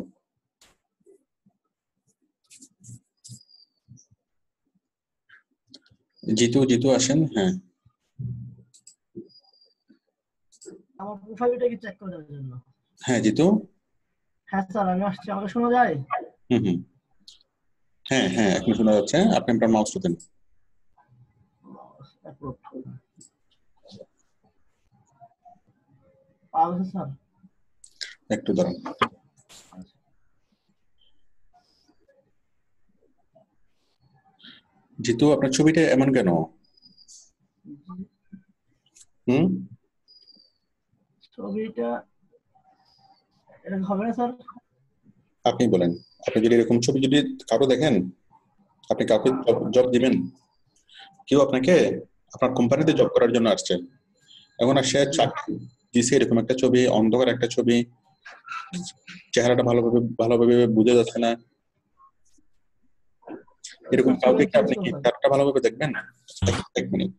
জিতু জিতু আসেন। হ্যাঁ আমার প্রোফাইলটা কি চেক করে দেওয়ার জন্য? হ্যাঁ জিতু। হ্যাঁ স্যার আমি আসছি, আমাকে শোনা যায়? হুম। হ্যাঁ হ্যাঁ এখন শোনা যাচ্ছে, আপনি আপনার মাউসটা দেন। স্যার একটু দাঁড়ান। জিতু আপনার ছবিটা এমন কেন? ছবিটা এরকম হবে না স্যার? আপনি বলেন, আপনি যদি এরকম ছবি যদি কারো দেখেন, আপনি কাউকে জব দিবেন? কেউ আপনাকে আপনার কোম্পানিতে জব করার জন্য আসছে, এখন সে চাকরি দিছে এরকম একটা ছবি, অন্ধকার একটা ছবি, চেহারাটা ভালোভাবে বোঝা যাচ্ছে না, এরকম কাউকে কি আপনি কি তারটা ভালোভাবে দেখবেন? এক মিনিট।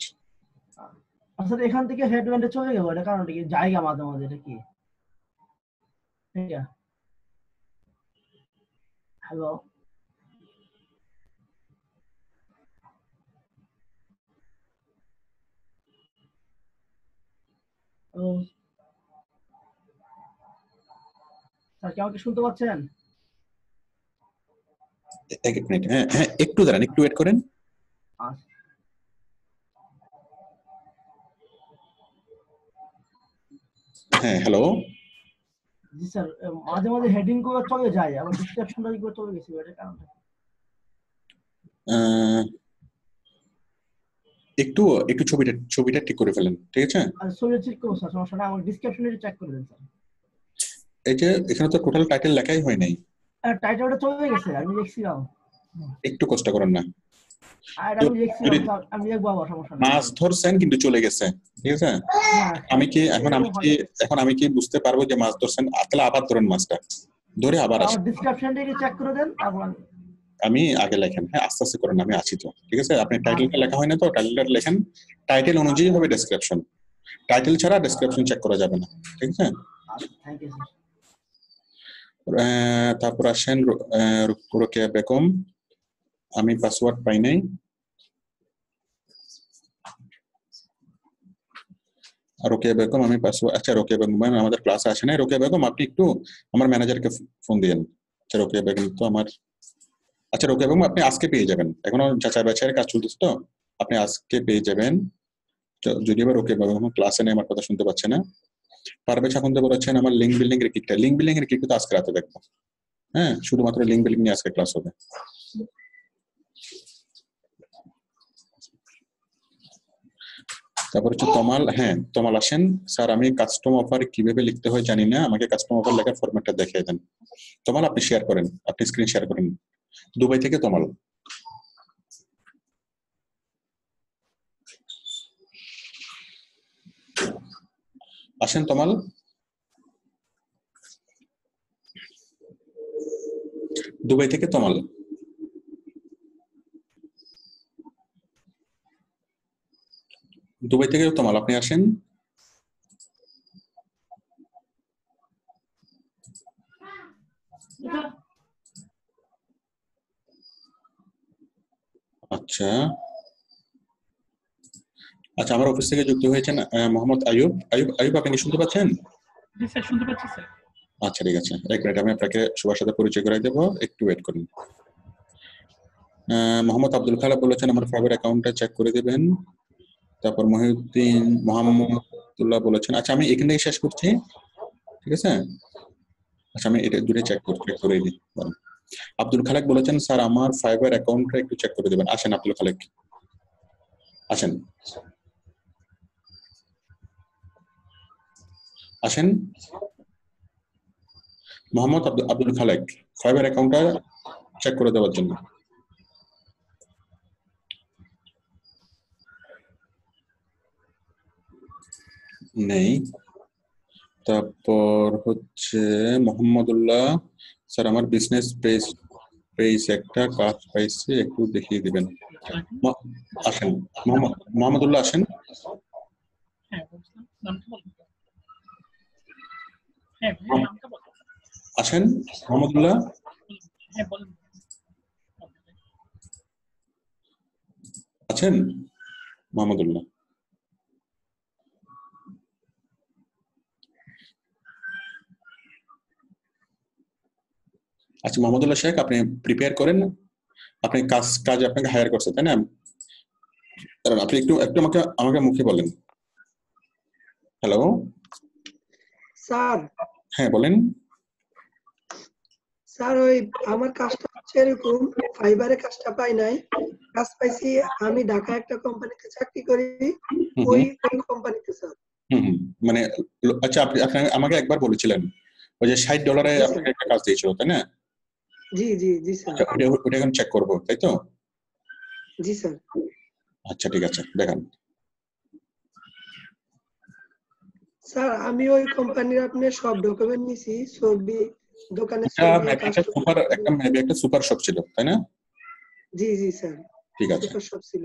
স্যার এখান থেকে হেডব্যান্ডে চলে যাবো, এটা কারণটা কি? জায়গা মাঝে মাঝে এটা কি? হ্যালো স্যার, কি আমাকে শুনতে পাচ্ছেন? এক মিনিট, হ্যাঁ হ্যাঁ একটু দাঁড়ান, একটু ওয়েট করেন। হ্যাঁ হ্যালো। জি স্যার, মাঝে মাঝে হেডিং করে চলে যায়, আবার ডিসক্রিপশনটা করে চলে গেছে, এটা কারণটা একটু একটু ছবিটা ঠিক করে ফেলেন, ঠিক আছে? আর ছবি চেক করবো স্যার, সমস্যা নাই, আমার ডিসক্রিপশনে চেক করে দেন স্যার। এই যে এখানে তো টোটাল টাইটেল লেখাই হয় নাই। টাইটেলটা চলে গেছে, আমি দেখছিলাম। একটু কষ্ট করেন না, আর আমি দেখছিলাম স্যার, আমি দেখবো আবার, সমস্যা নাই। মাছ ধরছেন কিন্তু চলে গেছে, ঠিক আছে? এখন আমি কি বুঝতে পারবো যে মাছ ধরছেন? তাহলে আবার ধরেন মাছটা ধরে আবার আসেন। আমার ডিসক্রিপশনটা চেক করে দেন, তারপর আমি আগে লেখেন। হ্যাঁ আস্তে আস্তে করেন, আমি আছি তো, ঠিক আছে? আপনি টাইটেলটা লেখা হয় না তো, টাইটেলটা লেখেন, টাইটেল অনুযায়ী হবে ডেসক্রিপশন, টাইটেল ছাড়া ডেসক্রিপশন চেক করা যাবে না, ঠিক আছে? Thank you sir. তারপর আসেন রোকেয়া বেগম, আমি পাসওয়ার্ড পাই নাই। রোকেয়া বেগম আমি পাসওয়ার্ড, আচ্ছা রোকেয়া বেগম আমাদের ক্লাসে আসে নাই। রোকেয়া বেগম আপনি একটু আমার ম্যানেজারকে ফোন দিয়েন। আচ্ছা রোকেয়া বেগম তো আমার, আচ্ছা রোকেয়া বেগম আপনি আজকে পেয়ে যাবেন, এখনো যাচাই বাছাইয়ের কাজ চলতেছে তো, আপনি আজকে পেয়ে যাবেন। যদিও বা রোকেয়া বেগম ক্লাসে নেই, আমার কথা শুনতে পাচ্ছে না। পারভেজ এখন তো বলেছেন আমার লিঙ্ক বিল্ডিং এর কিটটা, লিঙ্ক বিল্ডিং এর কিট তো আজকে রাতে দেখবো। হ্যাঁ শুধুমাত্র লিঙ্ক বিল্ডিং নিয়ে আজকে ক্লাস হবে। তারপর হচ্ছে তমাল, হ্যাঁ তমাল আসেন। স্যার আমি কাস্টম অফার কিভাবে লিখতে হয় জানি না, আমাকে কাস্টম অফার লেখার ফরম্যাটটা দেখিয়ে দেন। তমাল আপনি শেয়ার করেন, আপনি স্ক্রিন শেয়ার করেন। দুবাই থেকে তমাল। আসেন তমাল। দুবাই থেকে তমাল। দুবাই থেকে তমাল আপনি আসেন। আচ্ছা আচ্ছা, আমার অফিস থেকে যুক্ত হয়েছেন মোহাম্মদ আয়ুব। আয়ুব আপনি শুনতে পাচ্ছেন? জি স্যার, শুনতে পাচ্ছি স্যার। আচ্ছা ঠিক আছে, এক মিনিট আমি আপনাকে সবার সাথে পরিচয় করাই দেবো, একটু ওয়েট করুন। মোহাম্মদ আব্দুল খালেক বলেছেন আমার ফাইবার অ্যাকাউন্টটা চেক করে দেবেন। তারপর মহিউদ্দিন মোহাম্মদুল্লাহ বলেছেন, আচ্ছা আমি এখান থেকে শেষ করছি, ঠিক আছে? আচ্ছা আমি এটা দূরে চেক করে দিই। আব্দুল খালেক বলেছেন স্যার আমার ফাইবার অ্যাকাউন্টটা একটু চেক করে দেবেন। আসেন আব্দুল খালেক, আসেন আসেন। মোহাম্মদ আব্দুল খালেক ফাইবার অ্যাকাউন্টটা চেক করে দেওয়ার জন্য। নেই, তারপর হচ্ছে মোহাম্মদুল্লাহ স্যার, আমার বিজনেস পেজ একটা কাজ পাইছি, একটু দেখিয়ে দিবেন। আসেন মোহাম্মদুল্লাহ, আসেন। আসেন মোহাম্মদুল্লাহ। আছেন মোহাম্মদুল্লাহ? আচ্ছা মোহাম্মদুল্লাহ শেখ, আপনি প্রিপেয়ার করেন না? আপনি কাজ আপনাকে হায়ার করছে, তাই না? আপনি একটু একটু আমাকে মুখে বলেন। Hello sir. হ্যাঁ বলেন। স্যার ওই আমার কাজটা হচ্ছে এরকম, ফাইবারে কাজটা পাই নাই, কাজ পাইছি আমি ঢাকা একটা কোম্পানিতে চাকরি করি, ওই কোম্পানিতে স্যার। মানে আচ্ছা, আপনি আমাকে একবার বলেছিলেন ওই যে $60 আপনাকে একটা কাজ দিয়েছিল, তাই না? জি জি জি স্যার। ওটা এখন চেক করবো, তাই তো? জি স্যার। আচ্ছা ঠিক আছে, দেখান। স্যার আমি ওই কোম্পানির আপনার সব ডকুমেন্ট নিছি, ছবি, দোকানের একটা সুপার শপ ছিল, তাই না? জি জি স্যার, ঠিক আছে, সুপার শপ ছিল।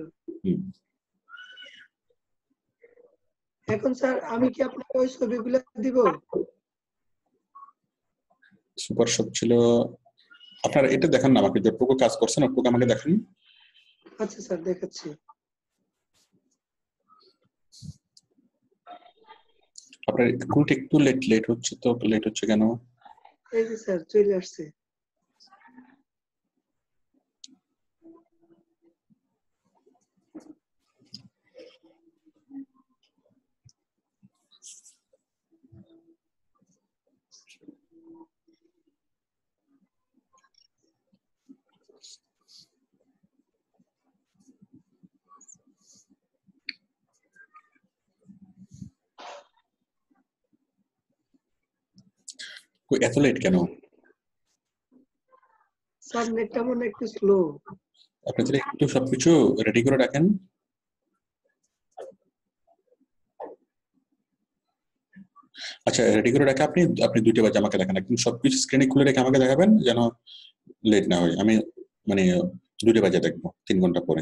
এখন স্যার আমি কি আপনাকে ওই ছবিগুলো দিব? সুপার শপ ছিল আপনার, এটা দেখান না আমাকে, যতটুকু কাজ করছেন ওটুকু আমাকে দেখান। আচ্ছা স্যার দেখাচ্ছি। আপনার একটু লেট হচ্ছে, তো লেট হচ্ছে কেন? এই যে স্যার চলে আসছে। এত লেট কেন? স্যার নেটটা মনে একটু স্লো। আপনি তাহলে একটু সবকিছু রেডি করে রাখেন। আচ্ছা রেডি করে রাখে আপনি 2টা বাজে আমাকে দেখান, একদম সবকিছু স্ক্রিনে খুলে রেখে আমাকে দেখাবেন, যেন লেট না হয়। আমি মানে 2টা বাজে দেখবো, 3 ঘন্টা পরে।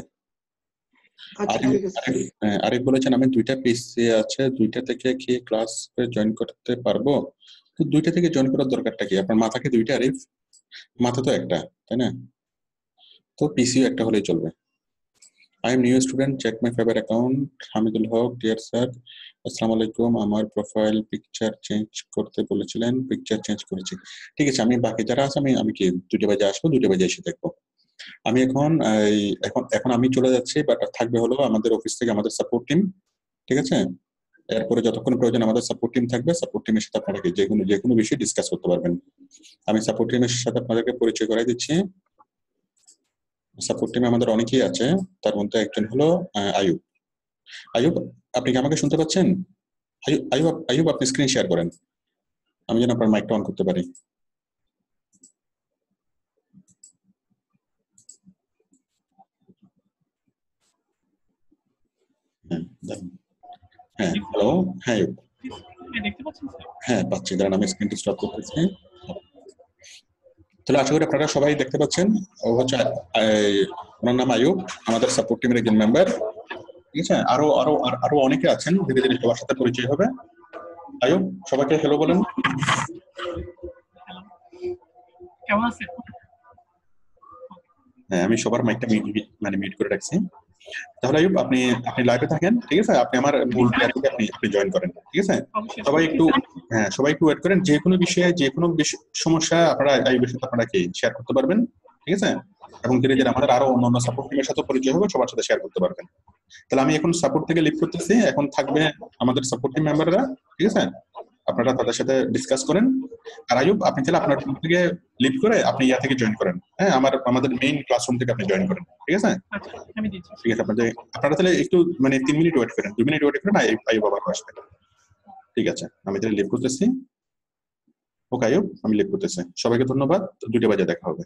আরেক বলেছেন আমি 2টা পিসি আছে, 2টা থেকে কি ক্লাস জয়েন করতে পারবো? তো 2টা থেকে জয়েন করার দরকারটা কি? আপনার মাথাকে 2টা, আরিফ মাথা তো একটা, তাই না? তো পিসিও একটা হলেই চলবে। I am new student, check my Fiverr account. Hamidul Haque, dear sir, আসসালামু আলাইকুম, আমার প্রোফাইল পিকচার চেঞ্জ করতে বলেছিলেন, পিকচার চেঞ্জ করেছি। ঠিক আছে, আমি বাকি যারা আছে আমি কি 2টা বাজে আসবো, 2টা বাজে এসে দেখবো। আমি এখন আমি চলে যাচ্ছি, বাট থাকবে হলো আমাদের অফিস থেকে আমাদের সাপোর্ট টিম, ঠিক আছে? এরপরে যতক্ষণ প্রয়োজন আমাদের সাপোর্ট টিম থাকবে, সাপোর্ট টিমের সাথে আপনারা যে কোনো বিষয়ে ডিসকাস করতে পারবেন। আমি সাপোর্ট টিমের সাথে আপনাদেরকে পরিচয় করাই দিচ্ছি। সাপোর্ট টিমে আমাদের অনেকেই আছে, তার মধ্যে একজন হলো আয়ুব। আয়ুব, আপনি কি আমাকে শুনতে পাচ্ছেন? আয়ুব আপনি স্ক্রিন শেয়ার করেন, আমি যেন আপনার মাইকটা অন করতে পারি। হ্যাঁ হ্যালো, হ্যাঁ আয়ুব, হ্যাঁ পাচ্ছি, দাঁড়ান আমি স্ক্রিনটা স্টপ করতেছি। তাহলে আশা করি আপনারা সবাই দেখতে পাচ্ছেন। ও হচ্ছে ওনার নাম আয়ুব, আমাদের সাপোর্ট টিমের একজন মেম্বার, ঠিক আছে? আরো অনেকে আছেন, ধীরে ধীরে সবার সাথে পরিচয় হবে। আয়ুব, সবাইকে হ্যালো বলেন। কেমন আছেন? হ্যাঁ, আমি সবার মাইকটা মিউট করে রাখছি। তাহলে আয়ুব আপনি লাইভে থাকেন, ঠিক আছে? আপনি আমার মূল ক্লাসে আপনি জয়েন করেন, ঠিক আছে? সবাই একটু ওয়েট করেন। যে কোনো বিষয়ে যে কোনো সমস্যা আপনারা আয়ুবের সাথে আপনারা কি শেয়ার করতে পারবেন, ঠিক আছে? এবং ধীরে ধীরে আমাদের আরো অন্যান্য সাপোর্ট টিমের সাথে পরিচয় হবে, সবার সাথে শেয়ার করতে পারবেন। তাহলে আমি এখন সাপোর্ট থেকে লিভ করতেছি, এখন থাকবে আমাদের সাপোর্ট টিম মেম্বাররা, ঠিক আছে? আপনারা তাদের সাথে ডিসকাস করেন। আর আয়ুব, আপনি তাহলে আপনার রুম থেকে লিভ করে আপনি ইয়া থেকে জয়েন করেন, হ্যাঁ? আমাদের মেইন ক্লাসরুম থেকে আপনি জয়েন করেন, ঠিক আছে? ঠিক আছে, আপনারা তাহলে একটু 3 মিনিট ওয়েট করেন, 2 মিনিট ওয়েট করেন, আয়ুব আবার আসবে। ঠিক আছে, আমি তাহলে লিভ করতেছি। ওকে আয়ুব, আমি লিভ করতেছি। সবাইকে ধন্যবাদ, 2টা বাজে দেখা হবে।